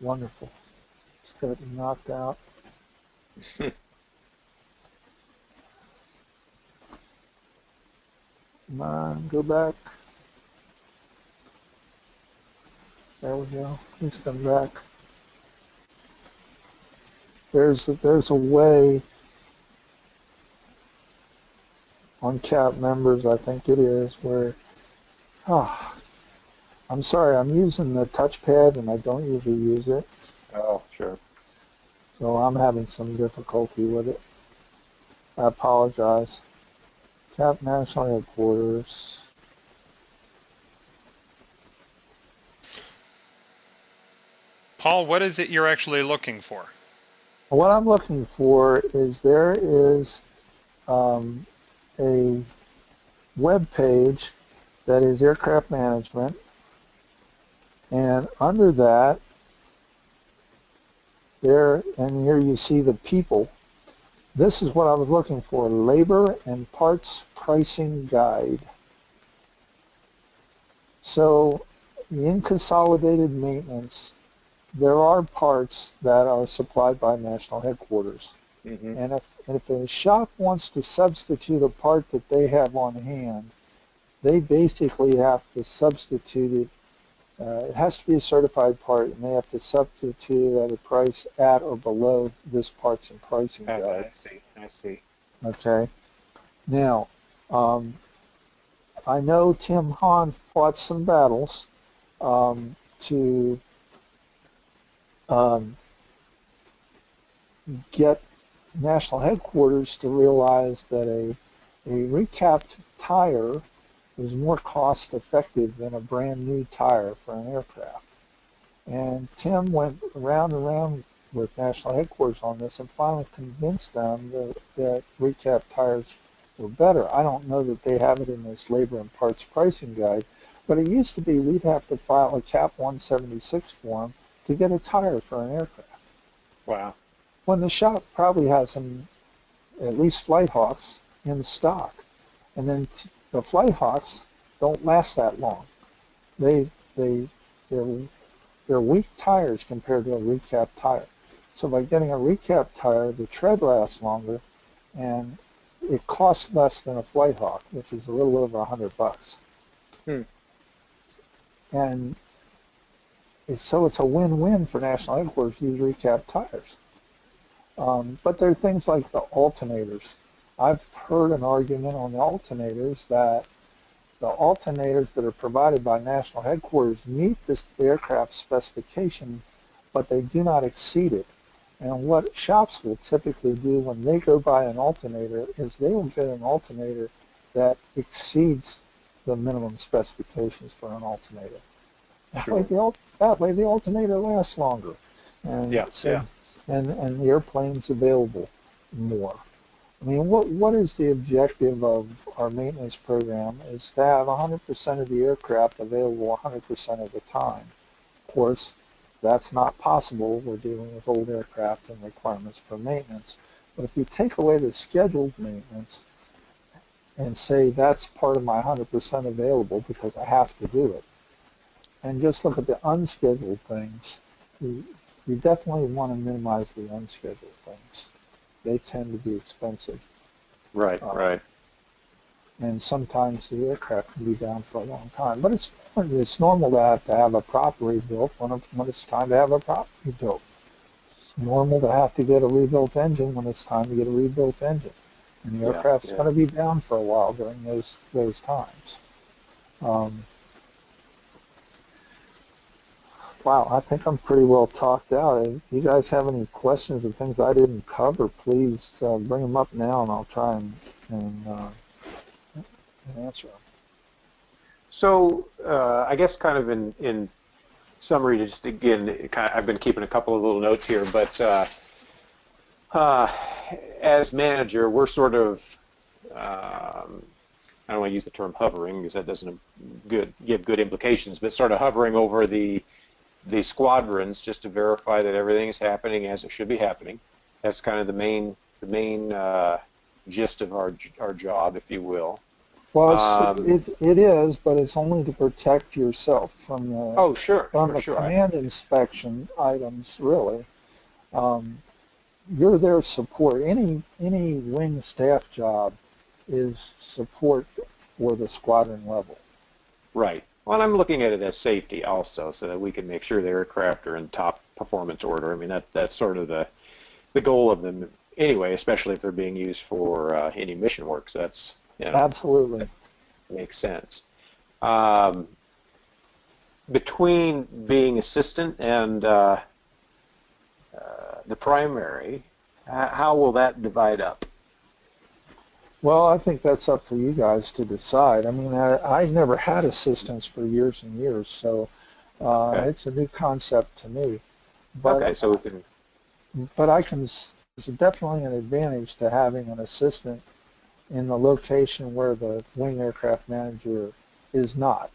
wonderful. Just got it knocked out. Come on, go back. There we go. At least I'm back. There's a way on CAP members, I think it is, where I'm sorry, I'm using the touchpad and I don't usually use it, Oh, sure. so I'm having some difficulty with it. I apologize. CAP National Headquarters. Paul, what is it you're actually looking for? What I'm looking for is there is a web page that is aircraft management, and under that, and here you see the people. This is what I was looking for, labor and parts pricing guide. So in consolidated maintenance, there are parts that are supplied by national headquarters. Mm-hmm. And if a shop wants to substitute a part that they have on hand, they basically have to substitute it. It has to be a certified part, and they have to substitute it at a price at or below this parts and pricing guide. I see. Okay. Now, I know Tim Hahn fought some battles to get national headquarters to realize that a recapped tire is more cost effective than a brand new tire for an aircraft. And Tim went around and around with national headquarters on this and finally convinced them that recap tires were better. I don't know that they have it in this labor and parts pricing guide, but it used to be we'd have to file a CAP 176 form to get a tire for an aircraft. Wow. When the shop probably has some, at least Flight Hawks, in stock. And then the Flight Hawks don't last that long. They're weak tires compared to a recap tire. So by getting a recap tire, the tread lasts longer, and it costs less than a Flight Hawk, which is a little over $100. Hmm. And so it's a win-win for national headquarters to use recap tires. But there are things like the alternators. I've heard an argument on the alternators that the alternators that are provided by national headquarters meet this aircraft specification, but they do not exceed it. And what shops will typically do when they go buy an alternator is they will get an alternator that exceeds the minimum specifications for an alternator. Sure. That way the alternator lasts longer. And and the airplane's available more. I mean, what is the objective of our maintenance program is to have 100% of the aircraft available 100% of the time. Of course, that's not possible. We're dealing with old aircraft and requirements for maintenance. But if you take away the scheduled maintenance and say that's part of my 100% available because I have to do it, and just look at the unscheduled things, you definitely want to minimize the unscheduled things. They tend to be expensive. Right. and sometimes the aircraft can be down for a long time. But it's normal to have a prop rebuilt when it's time to have a prop rebuilt. It's normal to have to get a rebuilt engine when it's time to get a rebuilt engine. And the aircraft's going to be down for a while during those times. Wow, I think I'm pretty well talked out. If you guys have any questions and things I didn't cover, please bring them up now, and I'll try and answer them. So I guess kind of in summary, just again, I've been keeping a couple of little notes here, but as manager, we're sort of, I don't want to use the term hovering because that doesn't give good implications, but sort of hovering over the squadrons just to verify that everything is happening as it should be happening. That's kind of the main gist of our job, if you will. Well, it is, but it's only to protect yourself from the command inspection items. Really, you're their support. Any wing staff job is support for the squadron level. Right. Well, I'm looking at it as safety also, so that we can make sure the aircraft are in top performance order. I mean, that's sort of the goal of them anyway, especially if they're being used for any mission work. So that's, absolutely that makes sense. Between being assistant and the primary, how will that divide up? Well, I think that's up for you guys to decide. I mean, I never had assistants for years and years, so it's a new concept to me. But, okay, so we can. But there's definitely an advantage to having an assistant in the location where the wing aircraft manager is not,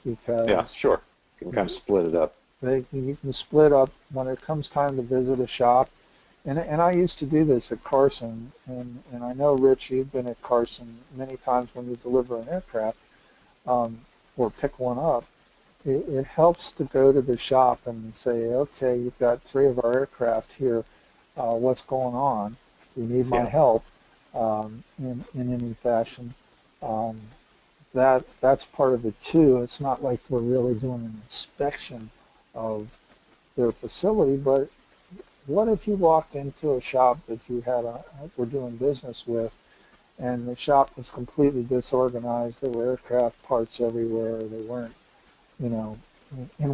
because yeah, sure, you can kind of split it up. You can split up when it comes time to visit a shop. And I used to do this at Carson, and I know, Rich, you've been at Carson many times when you deliver an aircraft or pick one up. It helps to go to the shop and say, okay, you've got 3 of our aircraft here. What's going on? You need my help in any fashion. That's part of it too. It's not like we're really doing an inspection of their facility, but what if you walked into a shop that you were doing business with, and the shop was completely disorganized? There were aircraft parts everywhere. They weren't, in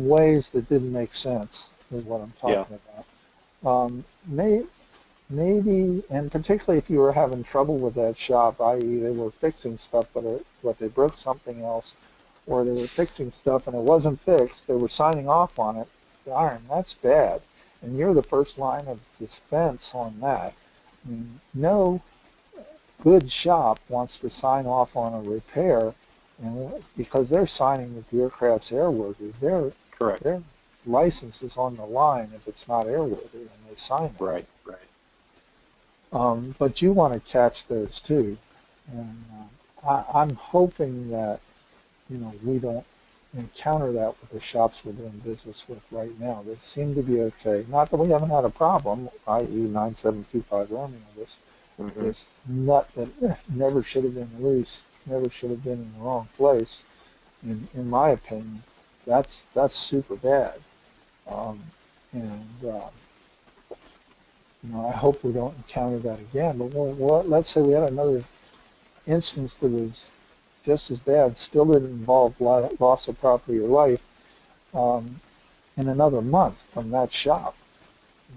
ways that didn't make sense, is what I'm talking about. Maybe, and particularly if you were having trouble with that shop, i.e. they were fixing stuff, but they broke something else, or they were fixing stuff and it wasn't fixed, they were signing off on it, darn, that's bad. And you're the first line of defense on that. I mean, no good shop wants to sign off on a repair, and because they're signing with the aircraft's airworthy. Their license is on the line if it's not airworthy, and they sign it. Right. But you want to catch those too, and I'm hoping that we don't encounter that with the shops we're doing business with right now. They seem to be okay. Not that we haven't had a problem, i.e. 9725 roaming with this nut that never should have been loose, never should have been in the wrong place. In my opinion, that's super bad. I hope we don't encounter that again. But let's say we had another instance that was just as bad, still didn't involve loss of property or life, in another month from that shop.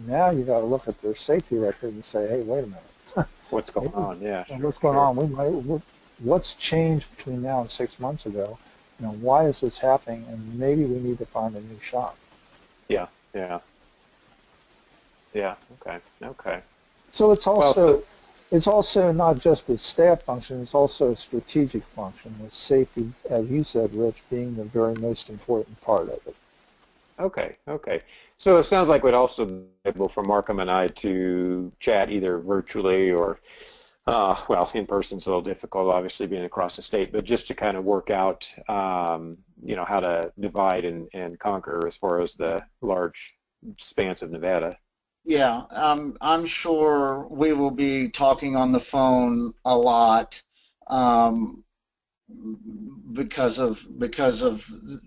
Now you got to look at their safety record and say, hey, wait a minute. What's going on? Yeah. What's going on? What's changed between now and 6 months ago? Why is this happening? And maybe we need to find a new shop. Yeah. Okay. So it's also not just a staff function, it's also a strategic function, with safety, as you said, Rich, being the very most important part of it. Okay. So it sounds like we'd also be able for Markham and I to chat either virtually or, in person's a little difficult, obviously, being across the state, but just to kind of work out, how to divide and conquer as far as the large expanse of Nevada. Yeah, I'm sure we will be talking on the phone a lot. because of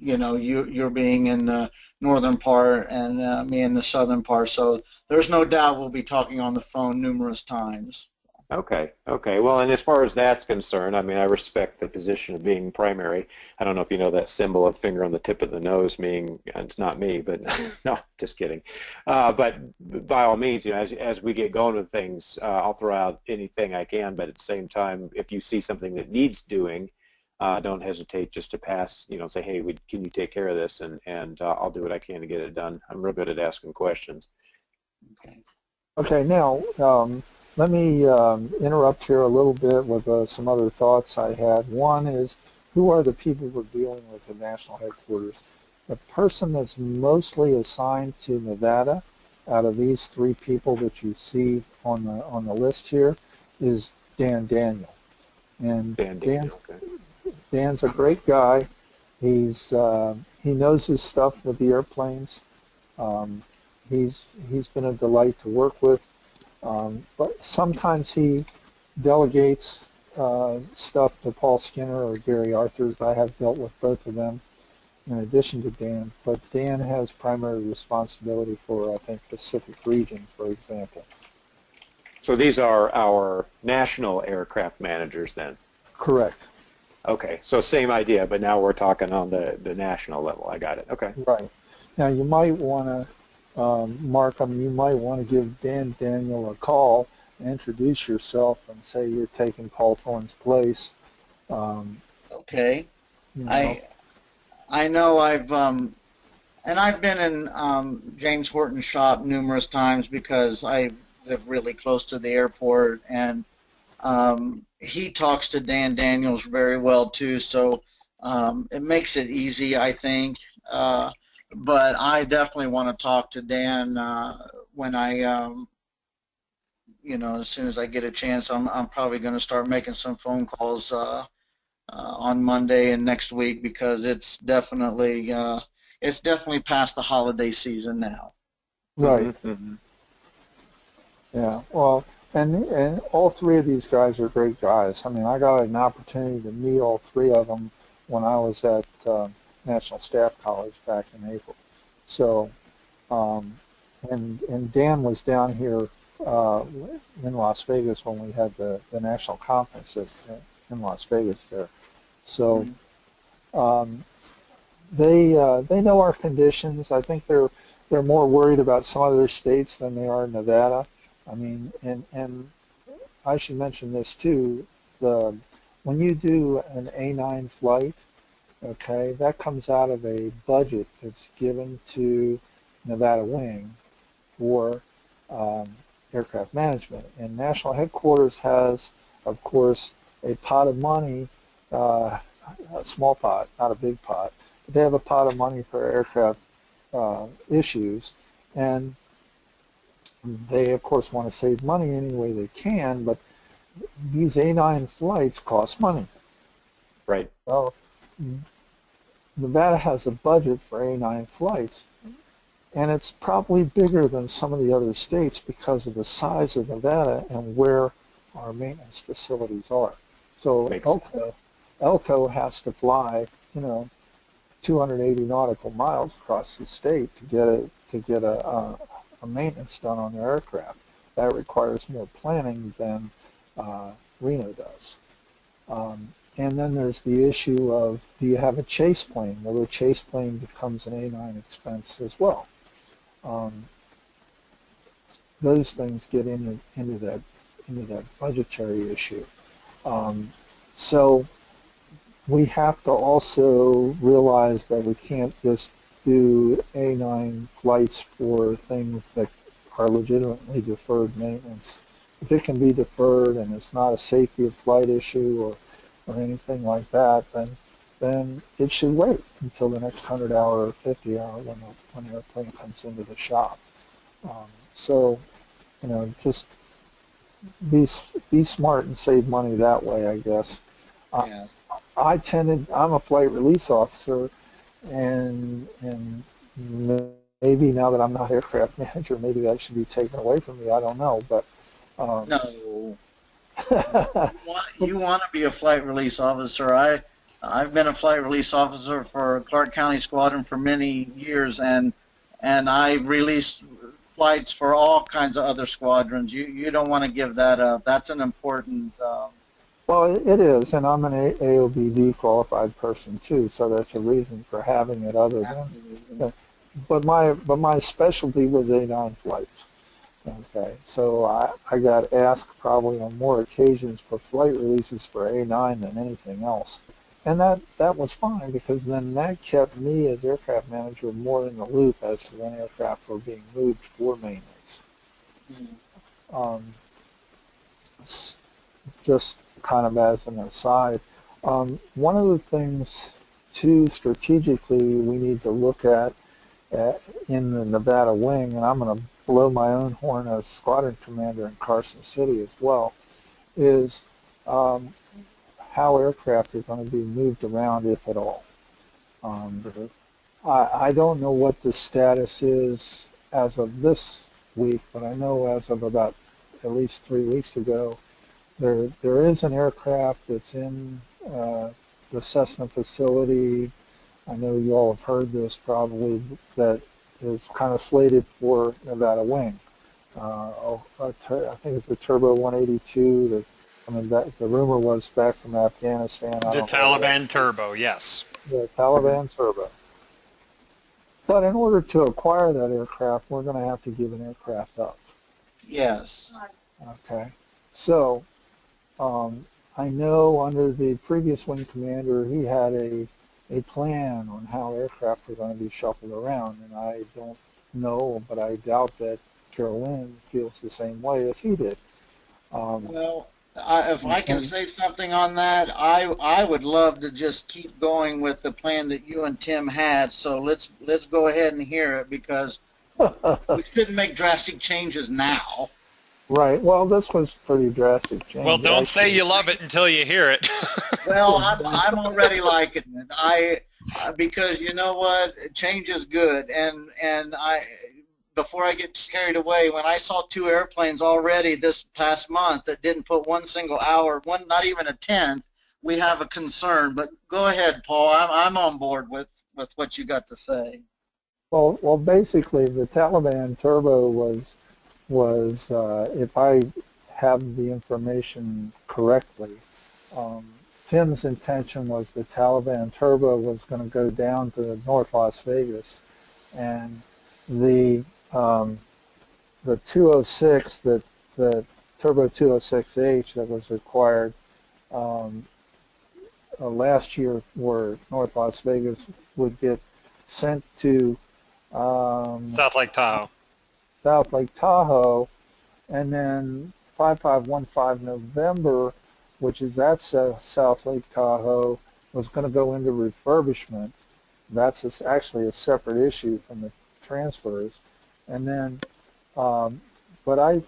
you're being in the northern part and me in the southern part. So there's no doubt we'll be talking on the phone numerous times. Okay, okay. Well, and as far as that's concerned, I mean, I respect the position of being primary. I don't know if you know that symbol of finger on the tip of the nose, meaning it's not me, but no, just kidding. But by all means, as we get going with things, I'll throw out anything I can. But at the same time, if you see something that needs doing, don't hesitate just to pass, say, hey, can you take care of this? And I'll do what I can to get it done. I'm real good at asking questions. Okay. Okay, now let me interrupt here a little bit with some other thoughts I had. One is, who are the people we're dealing with at national headquarters? The person that's mostly assigned to Nevada out of these three people that you see on the list here is Dan Daniel. And Dan's a great guy. He knows his stuff with the airplanes. He's been a delight to work with, but sometimes he delegates stuff to Paul Skinner or Gary Arthurs. I have dealt with both of them in addition to Dan, but Dan has primary responsibility for, I think, Pacific region, for example. So these are our national aircraft managers then? Correct. Okay, so same idea, but now we're talking on the national level. I got it. Okay. Right. Now you might want to, Mark, you might want to give Dan Daniel a call, introduce yourself, and say you're taking Paul Thorne's place. Okay. You know. I know I've been in James Horton's shop numerous times because I live really close to the airport, and he talks to Dan Daniels very well too, so it makes it easy, I think. But I definitely want to talk to Dan when I, as soon as I get a chance. I'm probably going to start making some phone calls on Monday and next week because it's definitely past the holiday season now. Right. Mm-hmm. Yeah. Well, and all three of these guys are great guys. I mean, I got an opportunity to meet all three of them when I was at National Staff College back in April. So, and Dan was down here in Las Vegas when we had the national conference in Las Vegas there. So they know our conditions. I think they're more worried about some other states than they are Nevada. I mean, and I should mention this too. When you do an A9 flight, okay, that comes out of a budget that's given to Nevada Wing for aircraft management. And National Headquarters has, of course, a pot of money, a small pot, not a big pot, but they have a pot of money for aircraft issues. And they, of course, want to save money any way they can, but these A9 flights cost money. Right. Well, Nevada has a budget for A9 flights, and it's probably bigger than some of the other states because of the size of Nevada and where our maintenance facilities are. So Elko has to fly, 280 nautical miles across the state to get a maintenance done on their aircraft. That requires more planning than Reno does. And then there's the issue of, do you have a chase plane? Well, the chase plane becomes an A9 expense as well. Those things get into that budgetary issue. So we have to also realize that we can't just do A9 flights for things that are legitimately deferred maintenance. If it can be deferred and it's not a safety of flight issue or anything like that, then it should wait until the next 100-hour or 50-hour when the airplane comes into the shop. So, just be smart and save money that way, I guess. Yeah. I'm a flight release officer, and maybe now that I'm not aircraft manager, maybe that should be taken away from me. I don't know, but no. You want to be a flight release officer. I've been a flight release officer for Clark County Squadron for many years, and I released flights for all kinds of other squadrons. You don't want to give that up. That's an important. Well, it is, and I'm an AOBD qualified person too, so that's a reason for having it other than. But my specialty was A9 flights. Okay, so I got asked probably on more occasions for flight releases for A9 than anything else. And that was fine because then that kept me as aircraft manager more in the loop as to when aircraft were being moved for maintenance. Um, just kind of as an aside, one of the things too strategically we need to look at in the Nevada wing, and I'm going to blow my own horn as squadron commander in Carson City as well, is how aircraft are going to be moved around, if at all. I don't know what the status is as of this week, but I know as of about at least 3 weeks ago, there is an aircraft that's in the Cessna facility. I know you all have heard this probably, that is kind of slated for Nevada wing. I think it's the Turbo 182. The rumor was back from Afghanistan. I The don't know. Taliban Turbo, yes. The Taliban Turbo. But in order to acquire that aircraft, we're going to have to give an aircraft up. Yes. Okay. So I know under the previous wing commander, he had a plan on how aircraft were going to be shuffled around, and I don't know, but I doubt that Carolyn feels the same way as he did. Well, if I can say something on that, I would love to just keep going with the plan that you and Tim had. So let's go ahead and hear it, because we shouldn't make drastic changes now. Right. Well, this was pretty drastic change. Well, don't say you love it until you hear it. Well, I'm already liking it. Because you know what, change is good, and before I get carried away, when I saw 2 airplanes already this past month that didn't put one single hour, not even a tenth, we have a concern. But go ahead, Paul. I'm on board with what you got to say. Well, basically, the Taliban Turbo was if I have the information correctly, Tim's intention was the Taliban Turbo was going to go down to North Las Vegas, and the 206, the Turbo 206H that was required last year for North Las Vegas would get sent to South Lake Tahoe. South Lake Tahoe, and then 5515 November, which is at South Lake Tahoe, was going to go into refurbishment. That's actually a separate issue from the transfers. And then, but I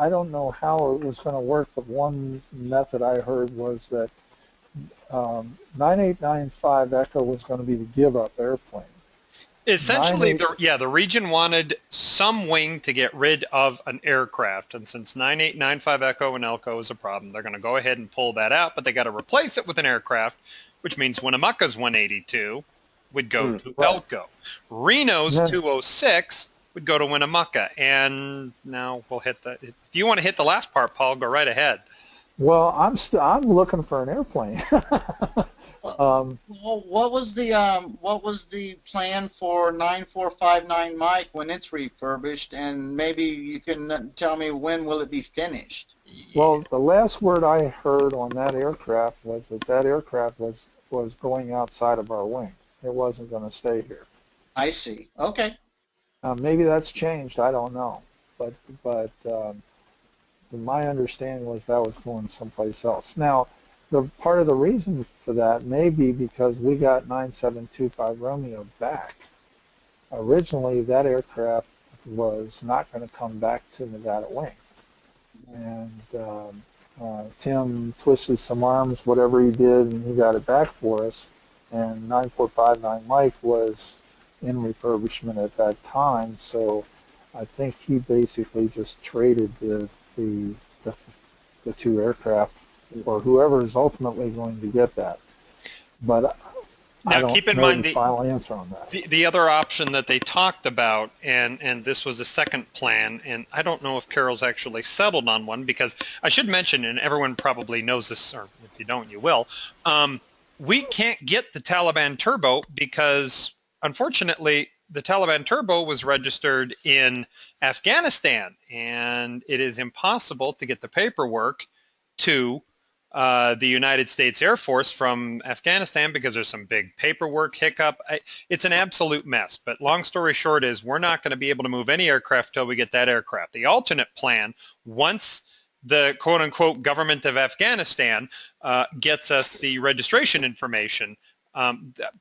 don't know how it was going to work, but one method I heard was that 9895 Echo was going to be the give-up airplane. Essentially, the region wanted some wing to get rid of an aircraft, and since 9895 Echo and Elko is a problem, they're going to go ahead and pull that out, but they got to replace it with an aircraft, which means Winnemucca's 182 would go to Elko. Reno's 206 would go to Winnemucca, and now we'll hit the. If you want to hit the last part, Paul, go right ahead. Well, I'm looking for an airplane. Well, what was the plan for 9459 Mike when it's refurbished, and maybe you can tell me when will it be finished? Well, the last word I heard on that aircraft was that aircraft was going outside of our wing. It wasn't going to stay here. I see. Okay. Maybe that's changed. I don't know, but my understanding was that was going someplace else. Now, the part of the reason for that may be because we got 9725 Romeo back. Originally, that aircraft was not going to come back to Nevada wing, and Tim twisted some arms, whatever he did, and he got it back for us. And 9459 Mike was in refurbishment at that time, so I think he basically just traded the 2 aircraft, or whoever is ultimately going to get that. but I Now, don't keep in know mind the final answer on that. the other option that they talked about, and this was a second plan, and I don't know if Carol's actually settled on one, because I should mention, and everyone probably knows this, or if you don't, you will, we can't get the Taliban Turbo because, unfortunately, the Taliban Turbo was registered in Afghanistan, and it is impossible to get the paperwork to the United States Air Force from Afghanistan because there's some big paperwork hiccup. It's an absolute mess. But long story short is we're not going to be able to move any aircraft till we get that aircraft. The alternate plan, once the quote unquote government of Afghanistan gets us the registration information,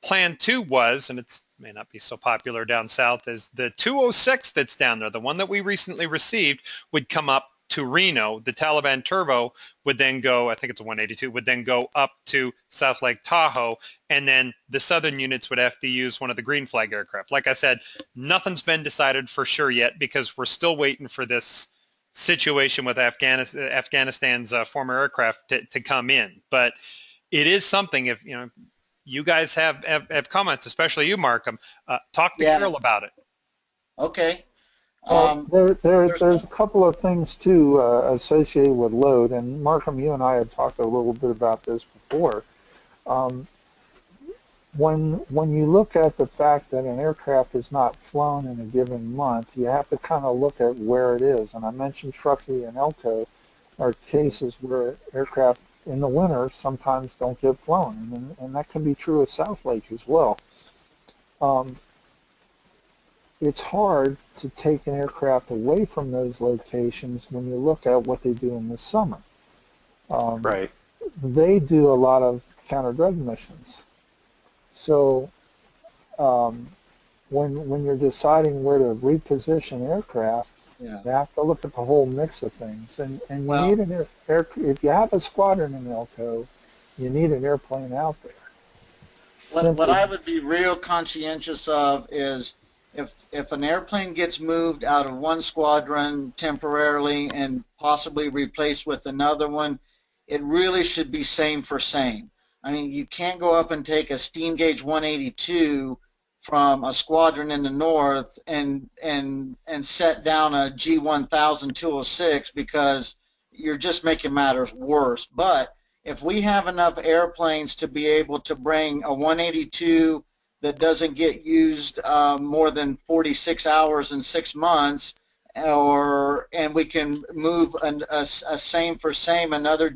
plan 2 was, and it may not be so popular down south, is the 206 that's down there, the one that we recently received, would come up to Reno. The Taliban Turbo would then go, I think it's a 182, would then go up to South Lake Tahoe, and then the southern units would have to use one of the green flag aircraft. Like I said, nothing's been decided for sure yet because we're still waiting for this situation with Afghanistan's former aircraft to come in. But it is something, if you guys have comments, especially you, Markham, talk to Carol about it. Okay. Well, there's a couple of things too associated with load, and Markham, you and I had talked a little bit about this before. When you look at the fact that an aircraft is not flown in a given month, you have to kind of look at where it is. And I mentioned Truckee and Elko are cases where aircraft in the winter sometimes don't get flown, and that can be true of South Lake as well. It's hard to take an aircraft away from those locations when you look at what they do in the summer. Right. They do a lot of counter-drug missions. So when you're deciding where to reposition aircraft, you have to look at the whole mix of things. And you need an if you have a squadron in Elko, you need an airplane out there. What I would be real conscientious of is if an airplane gets moved out of one squadron temporarily and possibly replaced with another one, it really should be same for same. I mean, you can't go up and take a steam gauge 182 from a squadron in the north and set down a G1000 206 because you're just making matters worse. But if we have enough airplanes to be able to bring a 182 that doesn't get used more than 46 hours in 6 months, and we can move a same for same another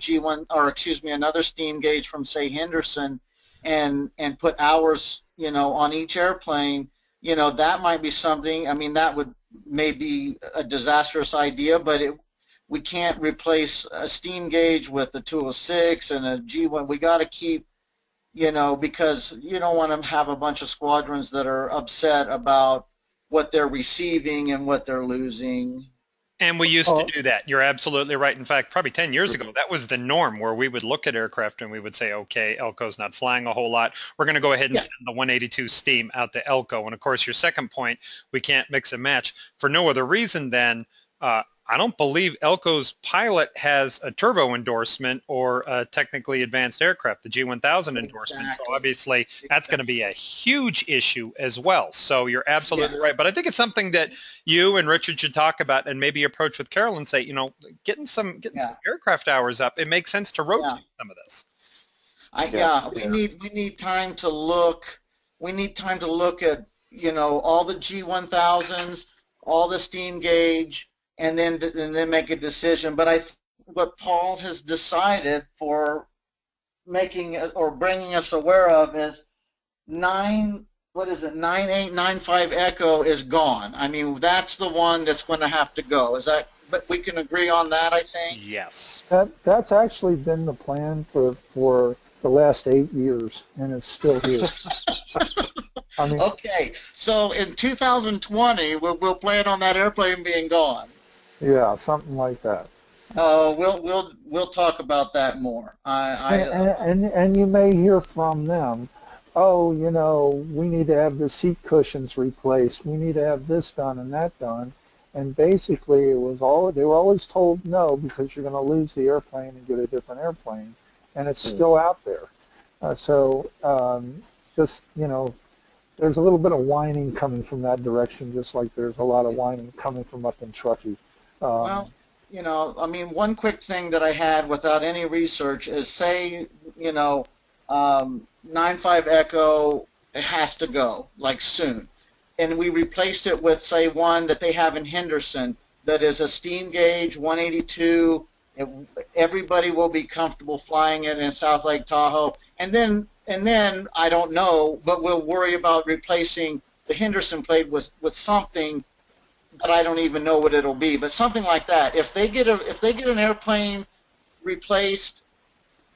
another steam gauge from say Henderson, and put hours on each airplane, that might be something. I mean, that would maybe a disastrous idea, but we can't replace a steam gauge with a 206 and a G1. We got to keep, because you don't want to have a bunch of squadrons that are upset about what they're receiving and what they're losing. And we used to do that. You're absolutely right. In fact, probably 10 years ago, that was the norm, where we would look at aircraft and we would say, okay, Elko's not flying a whole lot. We're going to go ahead and send the 182 steam out to Elko. And of course, your second point, we can't mix and match for no other reason than I don't believe Elko's pilot has a turbo endorsement or a technically advanced aircraft, the G1000 endorsement. Exactly. So obviously that's going to be a huge issue as well. So you're absolutely right. But I think it's something that you and Richard should talk about and maybe approach with Carol and say, getting some aircraft hours up, it makes sense to rotate some of this. We need time to look. We need time to look at all the G1000s, all the steam gauge, and then make a decision. But what Paul has decided for making or bringing us aware of is 9895 Echo is gone. I mean, that's the one that's going to have to go. But we can agree on that, I think. Yes. That's actually been the plan for the last 8 years, and it's still here. I mean, okay, so in 2020, we'll plan on that airplane being gone. Yeah, something like that. We'll talk about that more. And you may hear from them, we need to have the seat cushions replaced. We need to have this done and that done. And basically, they were always told no because you're going to lose the airplane and get a different airplane, and it's still out there. Just, there's a little bit of whining coming from that direction, just like there's a lot of whining coming from up in Truckee. Well, I mean, one quick thing that I had without any research is say, 9.5 Echo, it has to go, like soon. And we replaced it with, say, one that they have in Henderson that is a steam gauge, 182. Everybody will be comfortable flying it in South Lake Tahoe. And then I don't know, but we'll worry about replacing the Henderson plate with something that I don't even know what it'll be, but something like that. If they get an airplane replaced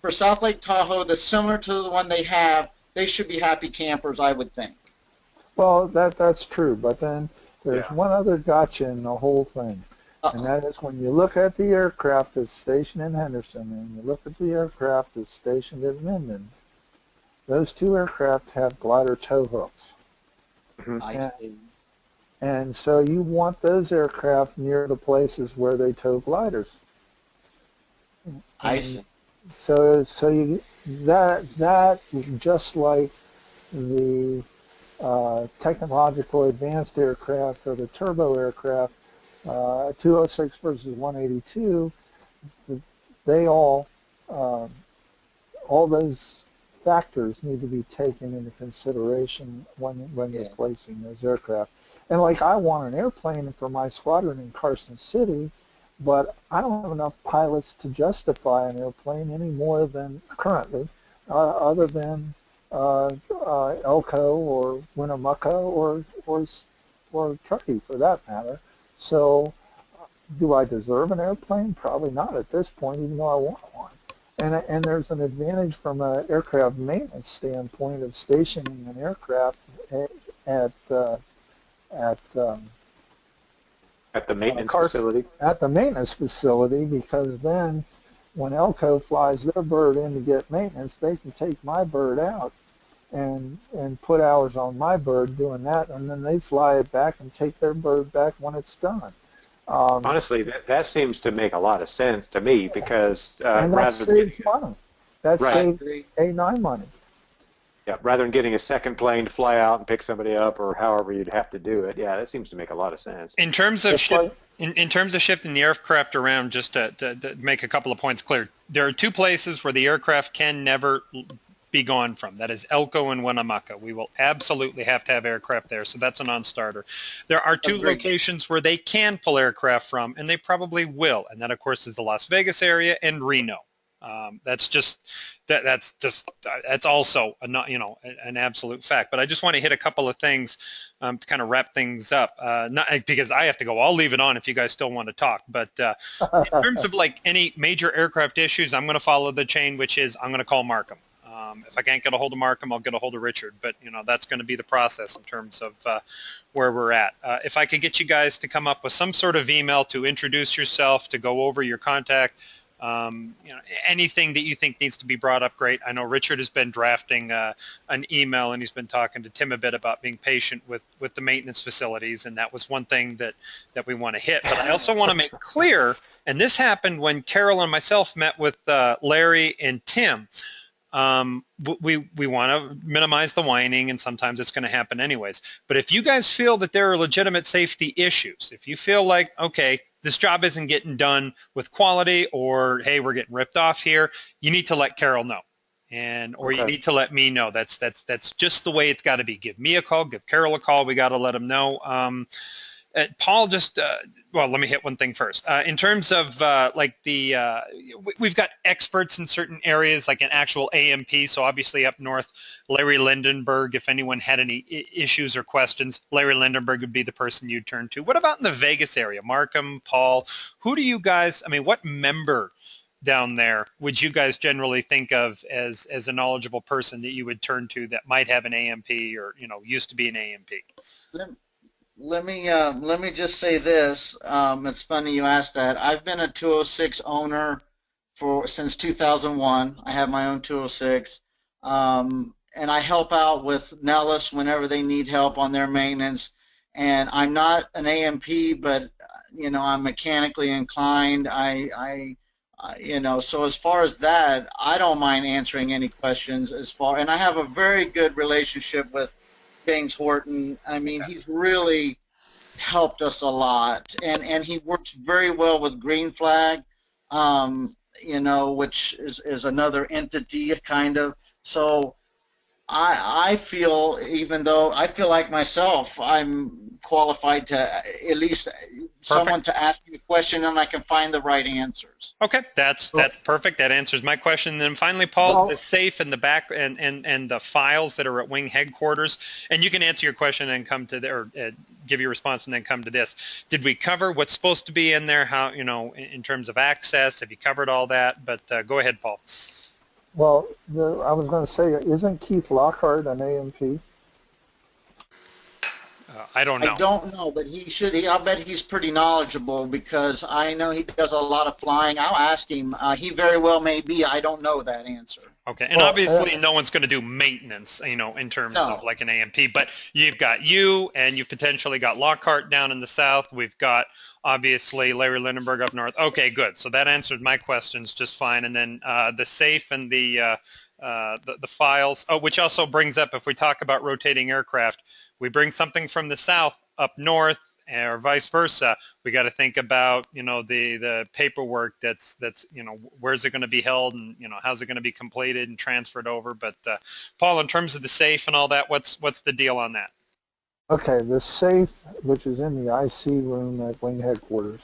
for South Lake Tahoe that's similar to the one they have, they should be happy campers, I would think. Well, that's true, but then there's one other gotcha in the whole thing, and that is when you look at the aircraft that's stationed in Henderson and you look at the aircraft that's stationed in Minden, those two aircraft have glider tow hooks. I see. And so you want those aircraft near the places where they tow gliders. I see. So that just like the technological advanced aircraft or the turbo aircraft, 206 versus 182, they all those factors need to be taken into consideration when replacing those aircraft. And like I want an airplane for my squadron in Carson City, but I don't have enough pilots to justify an airplane any more than currently, other than Elko or Winnemucca or Truckee for that matter. So do I deserve an airplane? Probably not at this point, even though I want one. And there's an advantage from an aircraft maintenance standpoint of stationing an aircraft at the maintenance facility. At the maintenance facility, because then when Elko flies their bird in to get maintenance, they can take my bird out and put hours on my bird doing that, and then they fly it back and take their bird back when it's done. Honestly, that seems to make a lot of sense to me because and that saves money. That saves A9 money. Yeah, rather than getting a second plane to fly out and pick somebody up or however you'd have to do it. Yeah, that seems to make a lot of sense. In terms of in terms of shifting the aircraft around, just to make a couple of points clear, there are two places where the aircraft can never be gone from. That is Elko and Winnemucca. We will absolutely have to have aircraft there, so that's a non-starter. There are two locations where they can pull aircraft from, and they probably will, and that, of course, is the Las Vegas area and Reno. That's also an absolute fact. But I just want to hit a couple of things to kind of wrap things up. Not because I have to go. I'll leave it on if you guys still want to talk. But in terms of like any major aircraft issues, I'm going to follow the chain, which is I'm going to call Markham. If I can't get a hold of Markham, I'll get a hold of Richard. But that's going to be the process in terms of where we're at. If I could get you guys to come up with some sort of email to introduce yourself, to go over your contact. Anything that you think needs to be brought up, great. I know Richard has been drafting an email, and he's been talking to Tim a bit about being patient with the maintenance facilities, and that was one thing that we want to hit. But I also want to make clear, and this happened when Carol and myself met with Larry and Tim. We want to minimize the whining, and sometimes it's going to happen anyways. But if you guys feel that there are legitimate safety issues, if you feel like, okay, this job isn't getting done with quality, or hey, we're getting ripped off here, you need to let Carol know, or you need to let me know. That's just the way it's got to be. Give me a call, give Carol a call. We got to let them know. Paul, well, let me hit one thing first. In terms of we've got experts in certain areas, like an actual AMP. So obviously up north, Larry Lindenberg, if anyone had any issues or questions, Larry Lindenberg would be the person you'd turn to. What about in the Vegas area? Markham, Paul, who do you guys, what member down there would you guys generally think of as a knowledgeable person that you would turn to that might have an AMP or, used to be an AMP? Let me just say this. It's funny you asked that. I've been a 206 owner since 2001. I have my own 206, and I help out with Nellis whenever they need help on their maintenance. And I'm not an AMP, but I'm mechanically inclined. I So as far as that, I don't mind answering any questions and I have a very good relationship with James Horton. I mean, he's really helped us a lot, and he works very well with Green Flag, which is another entity kind of. So I feel, even though I feel like myself, I'm qualified to at least someone Perfect. to ask me a question and I can find the right answers. Okay, that's Well, perfect. That answers my question. And then finally, Paul, the well, safe and the back and the files that are at wing headquarters. And you can answer your question and come to or give your response and then come to this. Did we cover what's supposed to be in there? How, in terms of access? Have you covered all that? But go ahead, Paul. well, I was going to say, isn't Keith Lockhart an AMP? I don't I know. don't know, but he should. I'll bet he's pretty knowledgeable because I know he does a lot of flying. I'll ask him. He very well may be. I don't know that answer. Okay, and Well, obviously no one's going to do maintenance, in terms of No. like an AMP, but you've got you and you've potentially got Lockhart down in the south. We've got obviously Larry Lindenberg up north. Okay, good. So that answered my questions just fine. And then the safe and the files, which also brings up, if we talk about rotating aircraft, we bring something from the south up north or vice versa. We got to think about, the paperwork that's, where's it going to be held and, how's it going to be completed and transferred over. But Paul, in terms of the safe and all that, what's the deal on that? okay, the safe, which is in the IC room at wing headquarters,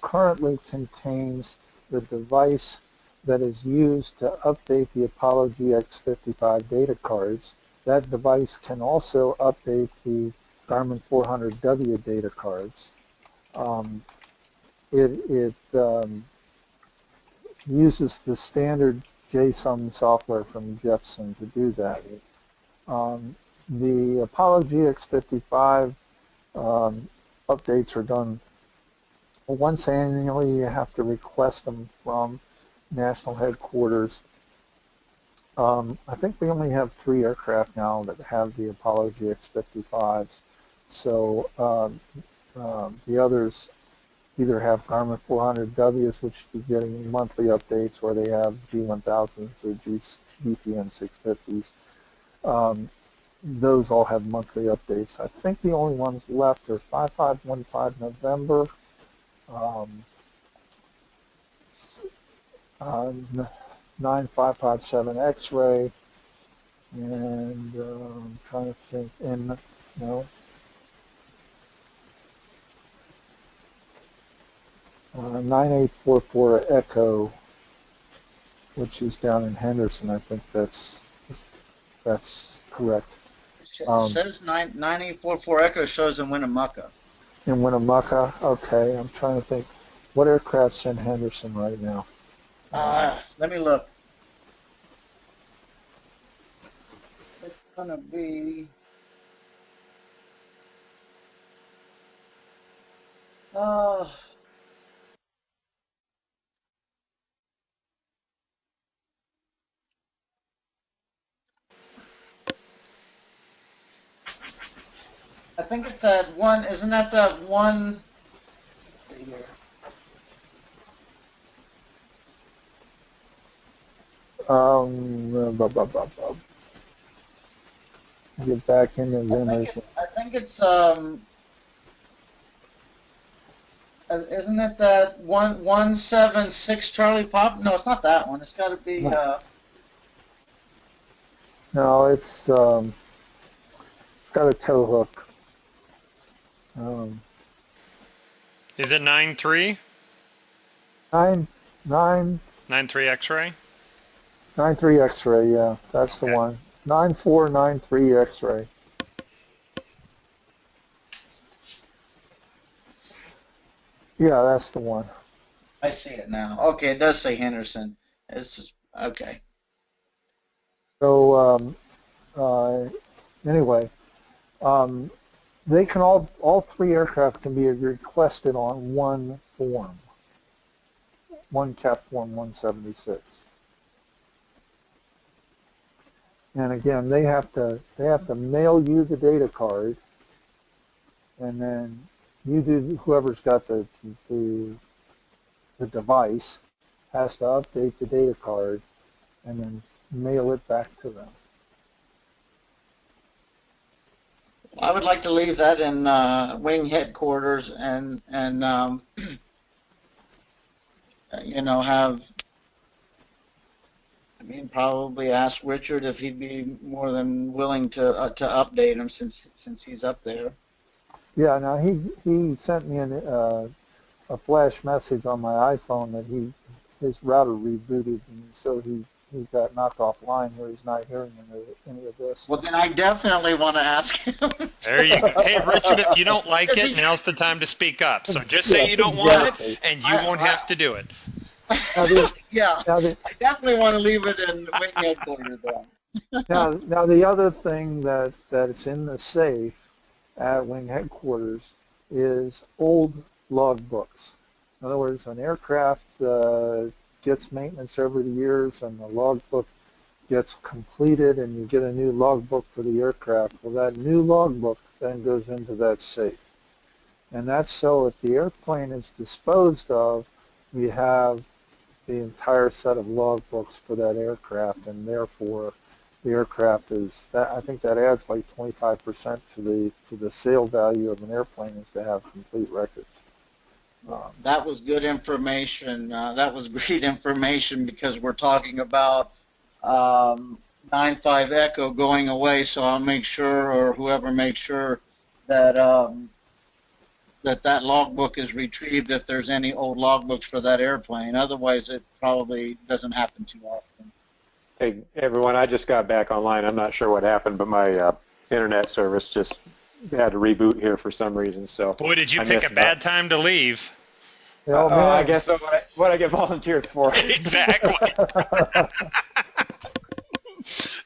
currently contains the device that is used to update the Apollo GX55 data cards. That device can also update the Garmin 400W data cards. It uses the standard JSON software from Jepson to do that. The Apollo GX55 updates are done once annually. You have to request them from national headquarters. I think we only have 3 aircraft now that have the Apollo GX55s. So the others either have Garmin 400Ws, which should be getting monthly updates, or they have G1000s or GTN 650s. Those all have monthly updates. I think the only ones left are 5515 November, 9557 X-ray, and I'm trying to think, and no, 9844 Echo, which is down in Henderson. I think that's correct. It says 9844 Echo shows in Winnemucca. In Winnemucca, okay. I'm trying to think, what aircraft's in Henderson right now? Let me look. It's gonna be. I think it's that one. Isn't that that one? Let's see here. Blah, blah, blah, blah. Get back into Winners. I think it's Isn't it that 176 Charlie Pop? No, it's not that one. It's got to be. No, it's got a tow hook. Is it 9.3? 9.3 X-ray? 93 X-ray, yeah, that's the Okay. one. 9493 X-ray. Yeah, that's the one. I see it now. Okay, it does say Henderson. It's okay. So anyway, they can all 3 aircraft can be requested on one form, one CAP form 176. And again, they have to mail you the data card, and then you do, whoever's got the device, has to update the data card and then mail it back to them. I would like to leave that in wing headquarters and you know, probably ask Richard if he'd be more than willing to update him since he's up there. Yeah, now he sent me a flash message on my iPhone that his router rebooted, and so he got knocked offline where he's not hearing any of this. Well, then I definitely want to ask him. There you go. Hey, Richard, if you don't like it, now's the time to speak up. So just say you don't want it, and you won't have to do it. Yeah, I definitely want to leave it in wing headquarters then. Now the other thing that's in the safe at wing headquarters is old logbooks. In other words, an aircraft gets maintenance over the years and the logbook gets completed and you get a new logbook for the aircraft. Well, that new logbook then goes into that safe. And that's so if the airplane is disposed of, we have the entire set of logbooks for that aircraft, and therefore the aircraft is that I think that adds like 25% to the sale value of an airplane is to have complete records. That was good information. That was great information because we're talking about 9-5 Echo going away. So I'll make sure, or whoever makes sure, that that logbook is retrieved if there's any old logbooks for that airplane. Otherwise, it probably doesn't happen too often. Hey, everyone, I just got back online. I'm not sure what happened, but my internet service just had to reboot here for some reason. So Boy, did you pick a bad time to leave. I guess so. What I get volunteered for. Exactly.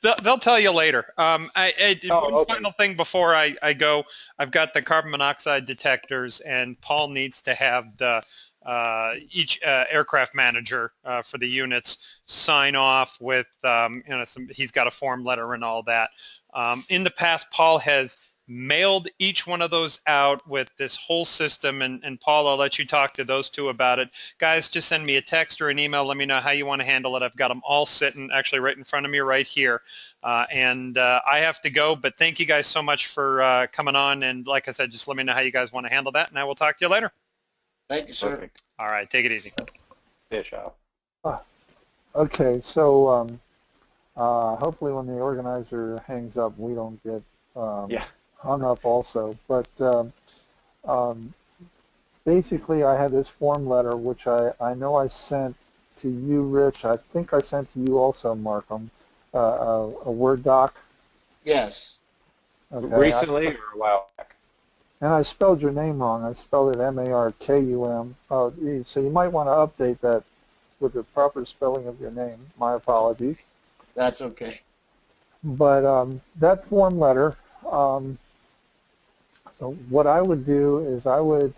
They'll tell you later. One final thing before I go. I've got the carbon monoxide detectors, and Paul needs to have the each aircraft manager for the units sign off with, he's got a form letter and all that. In the past, Paul has mailed each one of those out with this whole system, and Paul, I'll let you talk to those two about it. Guys, just send me a text or an email. Let me know how you want to handle it. I've got them all sitting actually right in front of me right here. I have to go, but thank you guys so much for coming on. And like I said, just let me know how you guys want to handle that, and I will talk to you later. Thank you, sir. Perfect. All right, take it easy. Fish out. Okay, so hopefully when the organizer hangs up, we don't get hung up also. But basically, I had this form letter, which I know I sent to you, Rich. I think I sent to you also, Markham, a Word doc. Yes. Okay, recently or a while back? And I spelled your name wrong. I spelled it M-A-R-K-U-M. So you might want to update that with the proper spelling of your name. My apologies. That's okay. But that form letter, what I would do is I would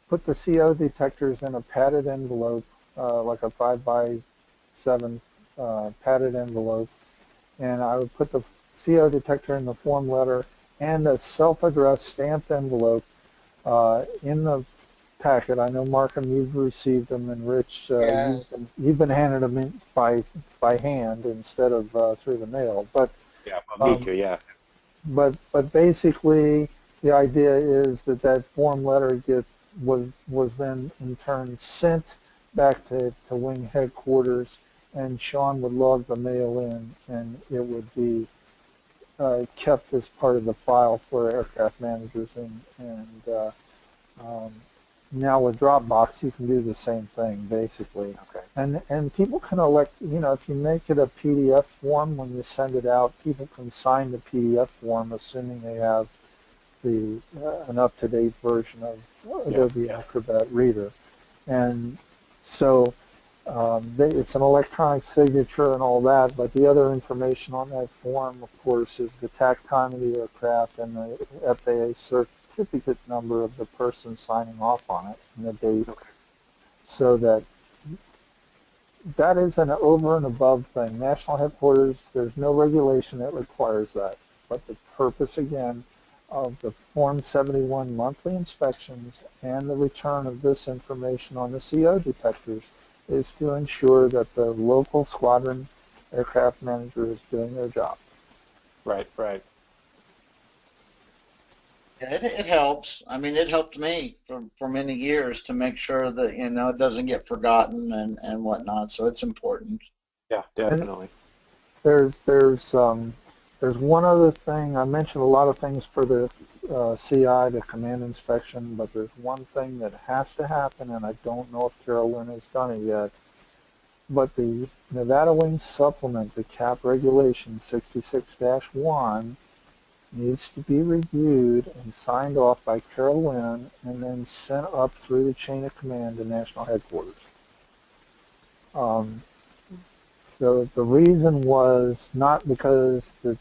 put the CO detectors in a padded envelope, like a 5x7 padded envelope, and I would put the CO detector in the form letter and a self-addressed stamped envelope in the packet. I know, Markham, you've received them, and Rich, you've been handed them in by hand instead of through the mail. But yeah, well, me too. Yeah. But basically, the idea is that form letter was then in turn sent back to wing headquarters, and Sean would log the mail in, and it would be kept as part of the file for aircraft managers. And now with Dropbox, you can do the same thing, basically. Okay. And people can elect, if you make it a PDF form when you send it out, people can sign the PDF form, assuming they have an up-to-date version of Adobe Acrobat Reader. And so it's an electronic signature and all that, but the other information on that form, of course, is the TAC time of the aircraft and the FAA certificate number of the person signing off on it and the date. Okay. So that is an over and above thing. National headquarters, there's no regulation that requires that. But the purpose, again, of the Form 71 monthly inspections and the return of this information on the CO detectors is to ensure that the local squadron aircraft manager is doing their job. Right, right. Yeah, it helps. I mean, it helped me for many years to make sure that, it doesn't get forgotten and whatnot. So it's important. Yeah, And definitely. there's one other thing. I mentioned a lot of things for the CI, the command inspection, but there's one thing that has to happen, and I don't know if Carolyn has done it yet. But the Nevada Wing Supplement, the CAP Regulation 66-1, needs to be reviewed and signed off by Carolyn and then sent up through the chain of command to National Headquarters. The reason was not because it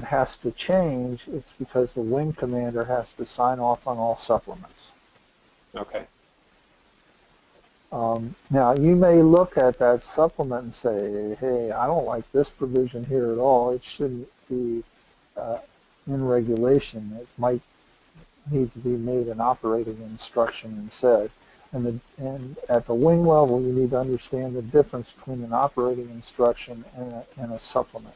has to change, it's because the wing commander has to sign off on all supplements. Okay. Now, you may look at that supplement and say, hey, I don't like this provision here at all. It shouldn't be in regulation. It might need to be made an operating instruction instead. And at the wing level, you need to understand the difference between an operating instruction and a supplement.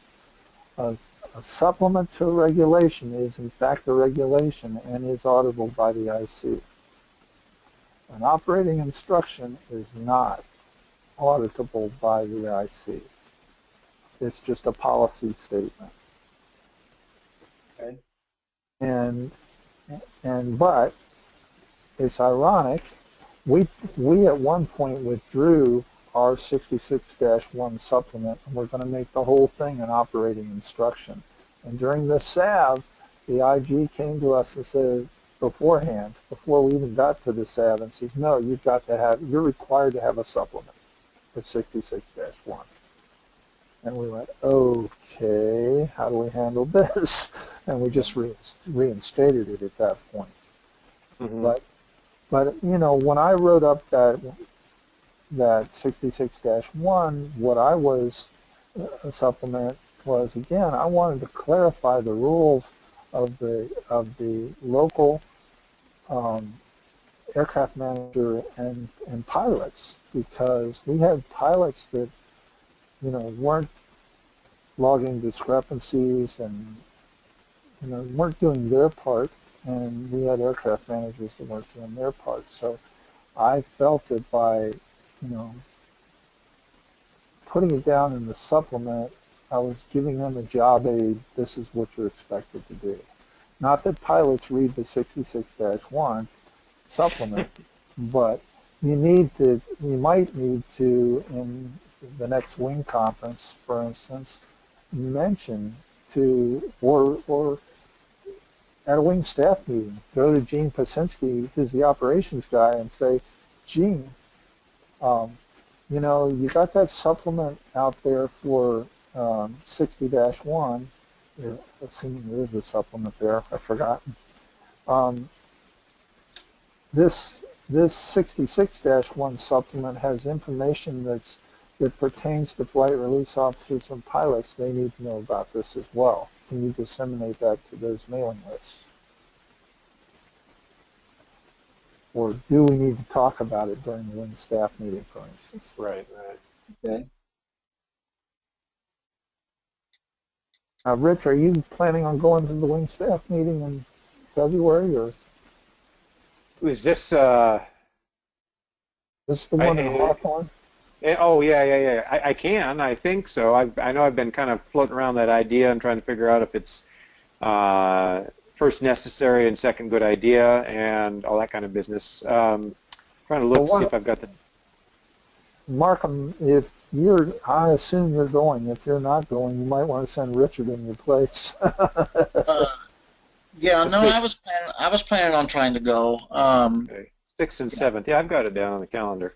A supplement to a regulation is, in fact, a regulation and is auditable by the IC. An operating instruction is not auditable by the IC. It's just a policy statement. Okay. But it's ironic. We at one point withdrew our 66-1 supplement, and we're going to make the whole thing an operating instruction. And during the SAV, the IG came to us and said beforehand, before we even got to the SAV, and says, no, you're required to have a supplement for 66-1. And we went, okay, how do we handle this? And we just reinstated it at that point. Mm-hmm. But when I wrote up that 66-1, what I was a supplement was, again, I wanted to clarify the rules of the local aircraft manager and pilots, because we had pilots that weren't logging discrepancies and weren't doing their part, and we had aircraft managers that weren't doing their part. So I felt that by putting it down in the supplement, I was giving them a job aid. This is what you're expected to do. Not that pilots read the 66-1 supplement, but you might need to, in the next wing conference, for instance, mention or at a wing staff meeting, go to Gene Pasinski, who's the operations guy, and say, Gene, you got that supplement out there for 60-1. Assuming there is a supplement there, I've forgotten. This 66-1 supplement has information that pertains to flight release officers and pilots. They need to know about this as well. Can you disseminate that to those mailing lists? Or do we need to talk about it during the wing staff meeting, for instance? Right, right. Okay. Rich, are you planning on going to the wing staff meeting in February, or Is this? this is the one in Hawthorne? Oh yeah. I can. I think so. I know I've been kind of floating around that idea and trying to figure out if it's first necessary and second good idea and all that kind of business. Trying to look to see if I've got the. Markham, I assume you're going. If you're not going, you might want to send Richard in your place. Yeah, no, I was planning on trying to go. Okay. 6th and 7th. Yeah, I've got it down on the calendar.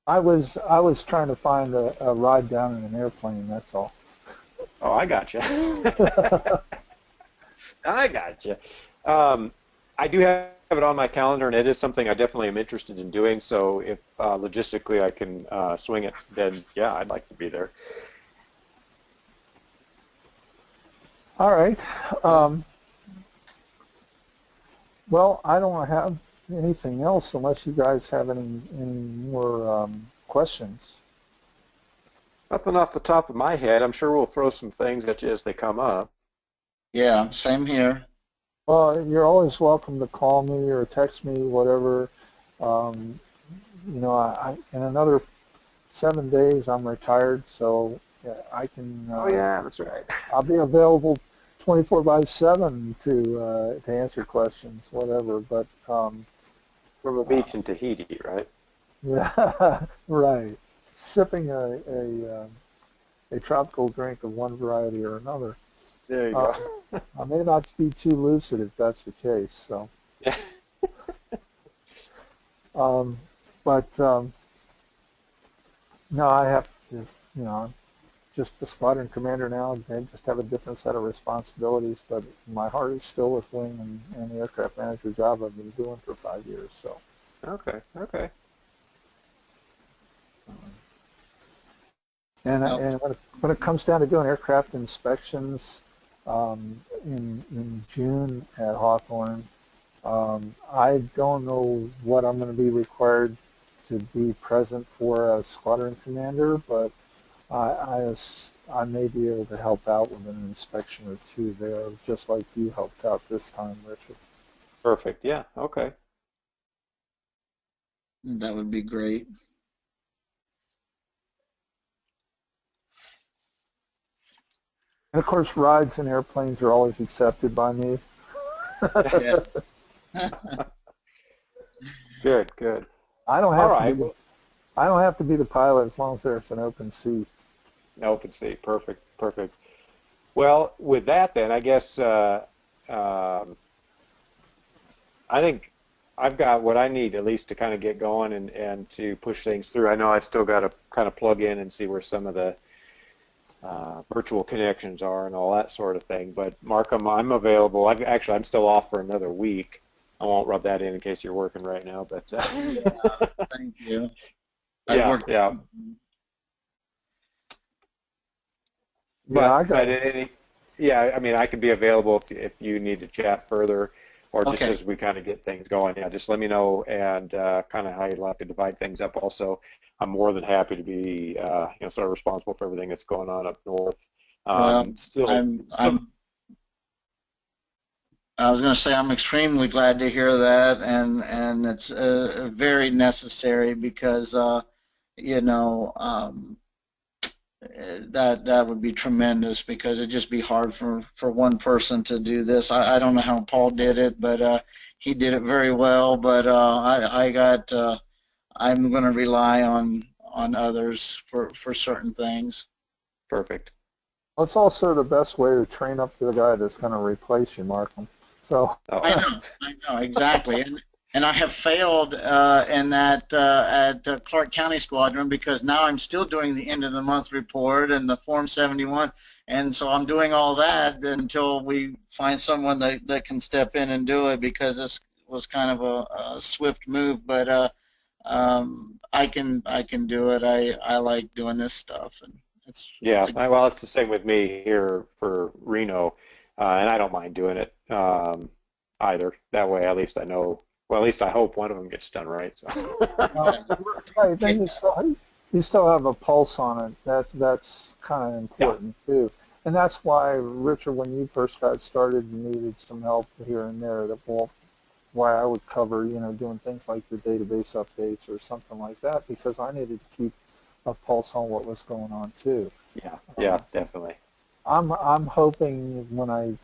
I was trying to find a ride down in an airplane. That's all. Oh, I got you. I got you. I do have it on my calendar, and it is something I definitely am interested in doing. So if logistically I can swing it, then yeah, I'd like to be there. All right. Well, I don't have anything else unless you guys have any more questions? Nothing off the top of my head. I'm sure we'll throw some things at you as they come up. Yeah, same here. Well, you're always welcome to call me or text me, whatever. Um, you know, in another 7 days I'm retired, so yeah, I can. Oh yeah, that's right. I'll be available 24/7 to answer questions, whatever. But From a beach in Tahiti, right? yeah, right. Sipping a tropical drink of one variety or another. There you Uh, go. I may not be too lucid if that's the case. So, Yeah. um, but no, I have to, you know, just the squadron commander now. I just have a different set of responsibilities, but my heart is still with Wing and the aircraft manager job I've been doing for 5 years. So, Okay. Okay. and when it comes down to doing aircraft inspections in June at Hawthorne, I don't know what I'm going to be required to be present for as squadron commander, but I may be able to help out with an inspection or two there, just like you helped out this time, Richard. Perfect. Yeah. Okay. That would be great. And of course, rides in airplanes are always accepted by me. Yeah. Good. Good. I don't All have to right. be. I don't have to be the pilot as long as there's an open seat. Open seat. Perfect. Perfect. Well, with that, then I guess I think I've got what I need at least to kind of get going and to push things through. I know I still got to kind of plug in and see where some of the virtual connections are and all that sort of thing. But Markham, I'm available. I'm still off for another week. I won't rub that in case you're working right now, but Yeah, thank you. I yeah, work. yeah. Yeah, I got But it. yeah, I mean, I could be available if you need to chat further, or just Okay. as we kind of get things going. Yeah, just let me know and kind of how you'd like to divide things up. Also, I'm more than happy to be sort of responsible for everything that's going on up north. Well, Still, I'm I was going to say I'm extremely glad to hear that, and it's very necessary because you know that would be tremendous because it'd just be hard for one person to do this. I don't know how Paul did it, but he did it very well. But I'm going to rely on others for certain things. perfect. Well, it's also the best way to train up the guy that's going to replace you, Markham. So, Oh, I know exactly, and I have failed in that at Clark County Squadron because now I'm still doing the end of the month report and the Form 71, and so I'm doing all that until we find someone that can step in and do it because this was kind of a swift move, but I can do it. I like doing this stuff, and it's yeah. a Well, it's the same with me here for Reno, and I don't mind doing it either. That way, at least I know. Well, at least I hope one of them gets done right. So. right, then yeah, you still have a pulse on it. That's kind of Yeah. important too. And that's why, Richard, when you first got started, you needed some help here and there. Why I would cover, doing things like the database updates or something like that, because I needed to keep a pulse on what was going on too. Yeah. Uh, Yeah. Definitely. I'm hoping when I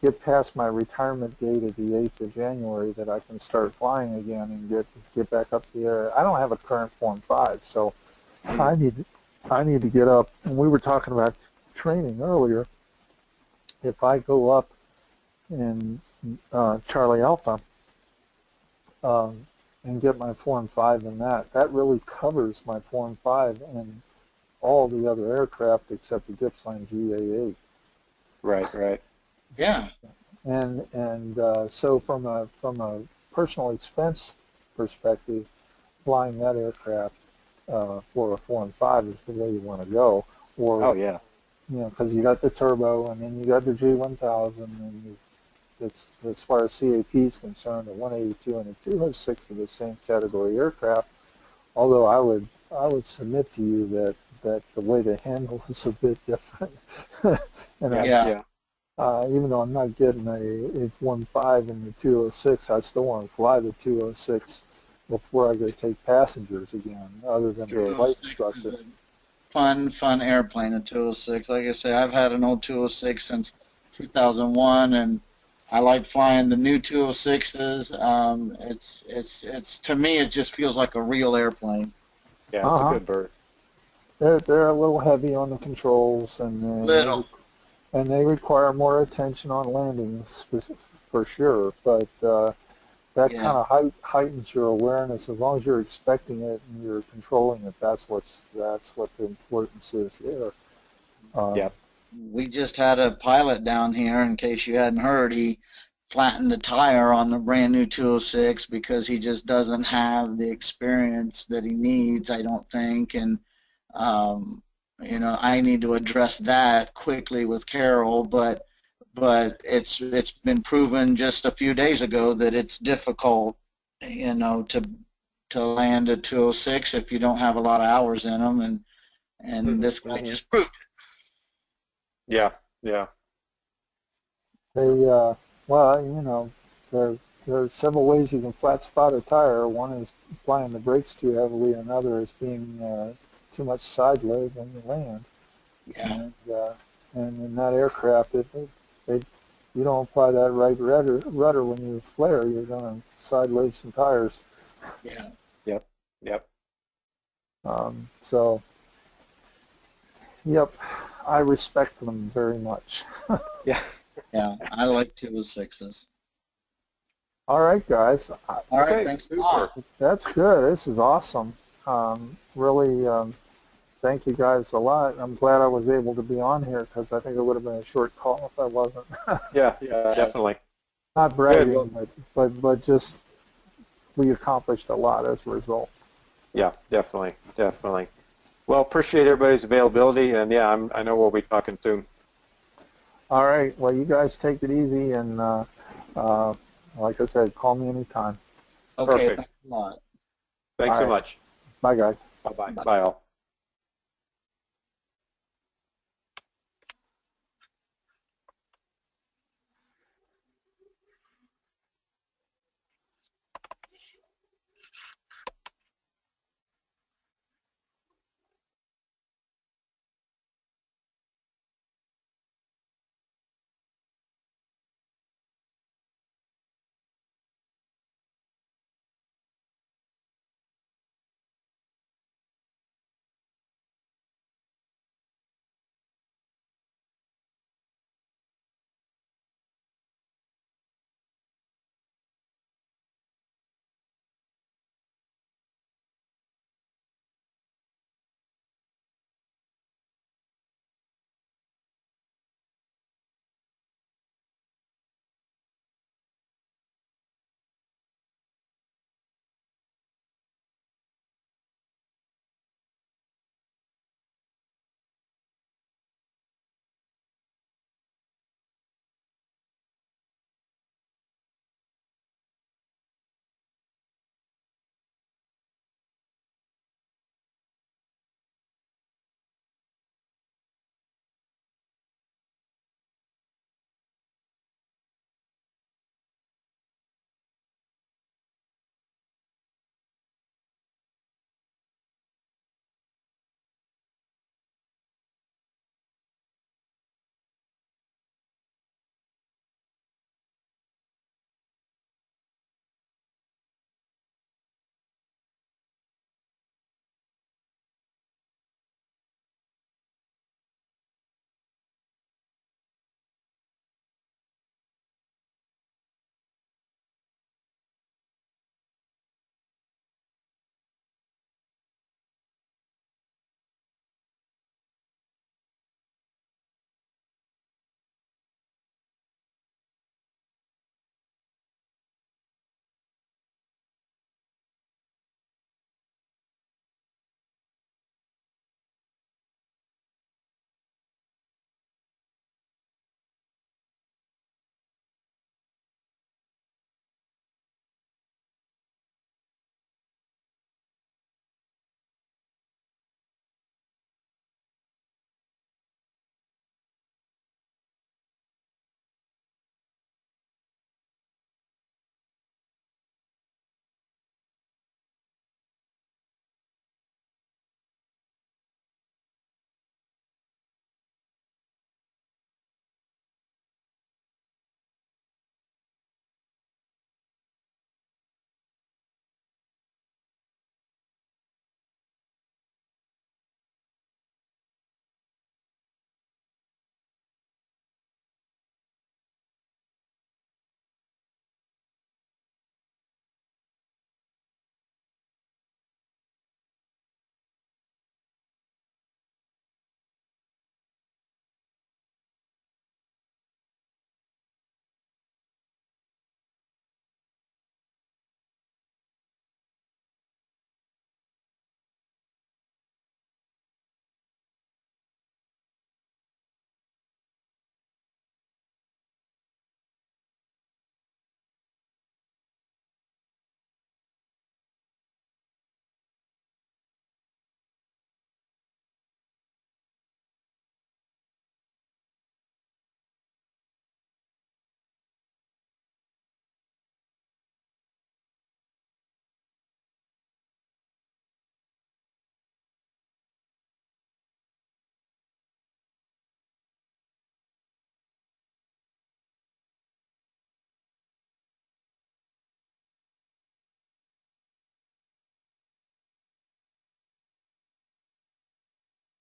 get past my retirement date of the 8th of January that I can start flying again and get back up the air. I don't have a current Form 5, so I need I need to get up. And we were talking about training earlier. If I go up in Charlie Alpha um, and get my Form 5 in that really covers my Form 5 and all the other aircraft except the Gippsland GA8. Right. Right. yeah, And so from a personal expense perspective, flying that aircraft for a Form 5 is the way you want to go. Or, Oh yeah. because you got the turbo and then you got the G1000 and it's, as far as CAP is concerned, the 182 and the 206 are the same category aircraft. Although I would submit to you that the way they handle is a bit different. And Yeah. even though I'm not getting a 1.5 in the 206, I still want to fly the 206 before I go take passengers again, other than Sure. a flight 206 instructor. is a fun airplane, a 206. Like I say, I've had an old 206 since 2001, and I like flying the new 206s. It's to me, it just feels like a real airplane. Yeah, it's a Uh-huh. good bird. They're a little heavy on the controls, Little. and they require more attention on landing, for sure. But that Yeah. kind of heightens your awareness. As long as you're expecting it and you're controlling it, that's what the importance is there. Yeah. We just had a pilot down here, in case you hadn't heard. He flattened a tire on the brand new 206 because he just doesn't have the experience that he needs, I don't think. And I need to address that quickly with Carol, but it's been proven just a few days ago that it's difficult, to land a 206 if you don't have a lot of hours in them, and this guy Mhm. just proved Yeah. Yeah. They well, there are several ways you can flat spot a tire. One is applying the brakes too heavily. Another is being too much side load when you land. it. Yeah. And in that aircraft, if you don't apply that right rudder when you flare, you're going to side load some tires. Yeah. Yep. Yep. So, yep, I respect them very much. Yeah. Yeah, I like 206s. All right, guys, All right, Okay. thanks a Super. lot. that's good. This is awesome. Really, thank you guys a lot. I'm glad I was able to be on here because I think it would have been a short call if I wasn't. Yeah. Yeah. Definitely. Not Good. Well, bragging, but just we accomplished a lot as a result. yeah. Definitely. Definitely. Well, appreciate everybody's availability, and yeah, I know we'll be talking soon. All right. Well, you guys take it easy, and like I said, call me anytime. Okay, Perfect. thanks a lot. Thanks All so right. much. Bye, guys. Bye-bye. Bye. Bye all.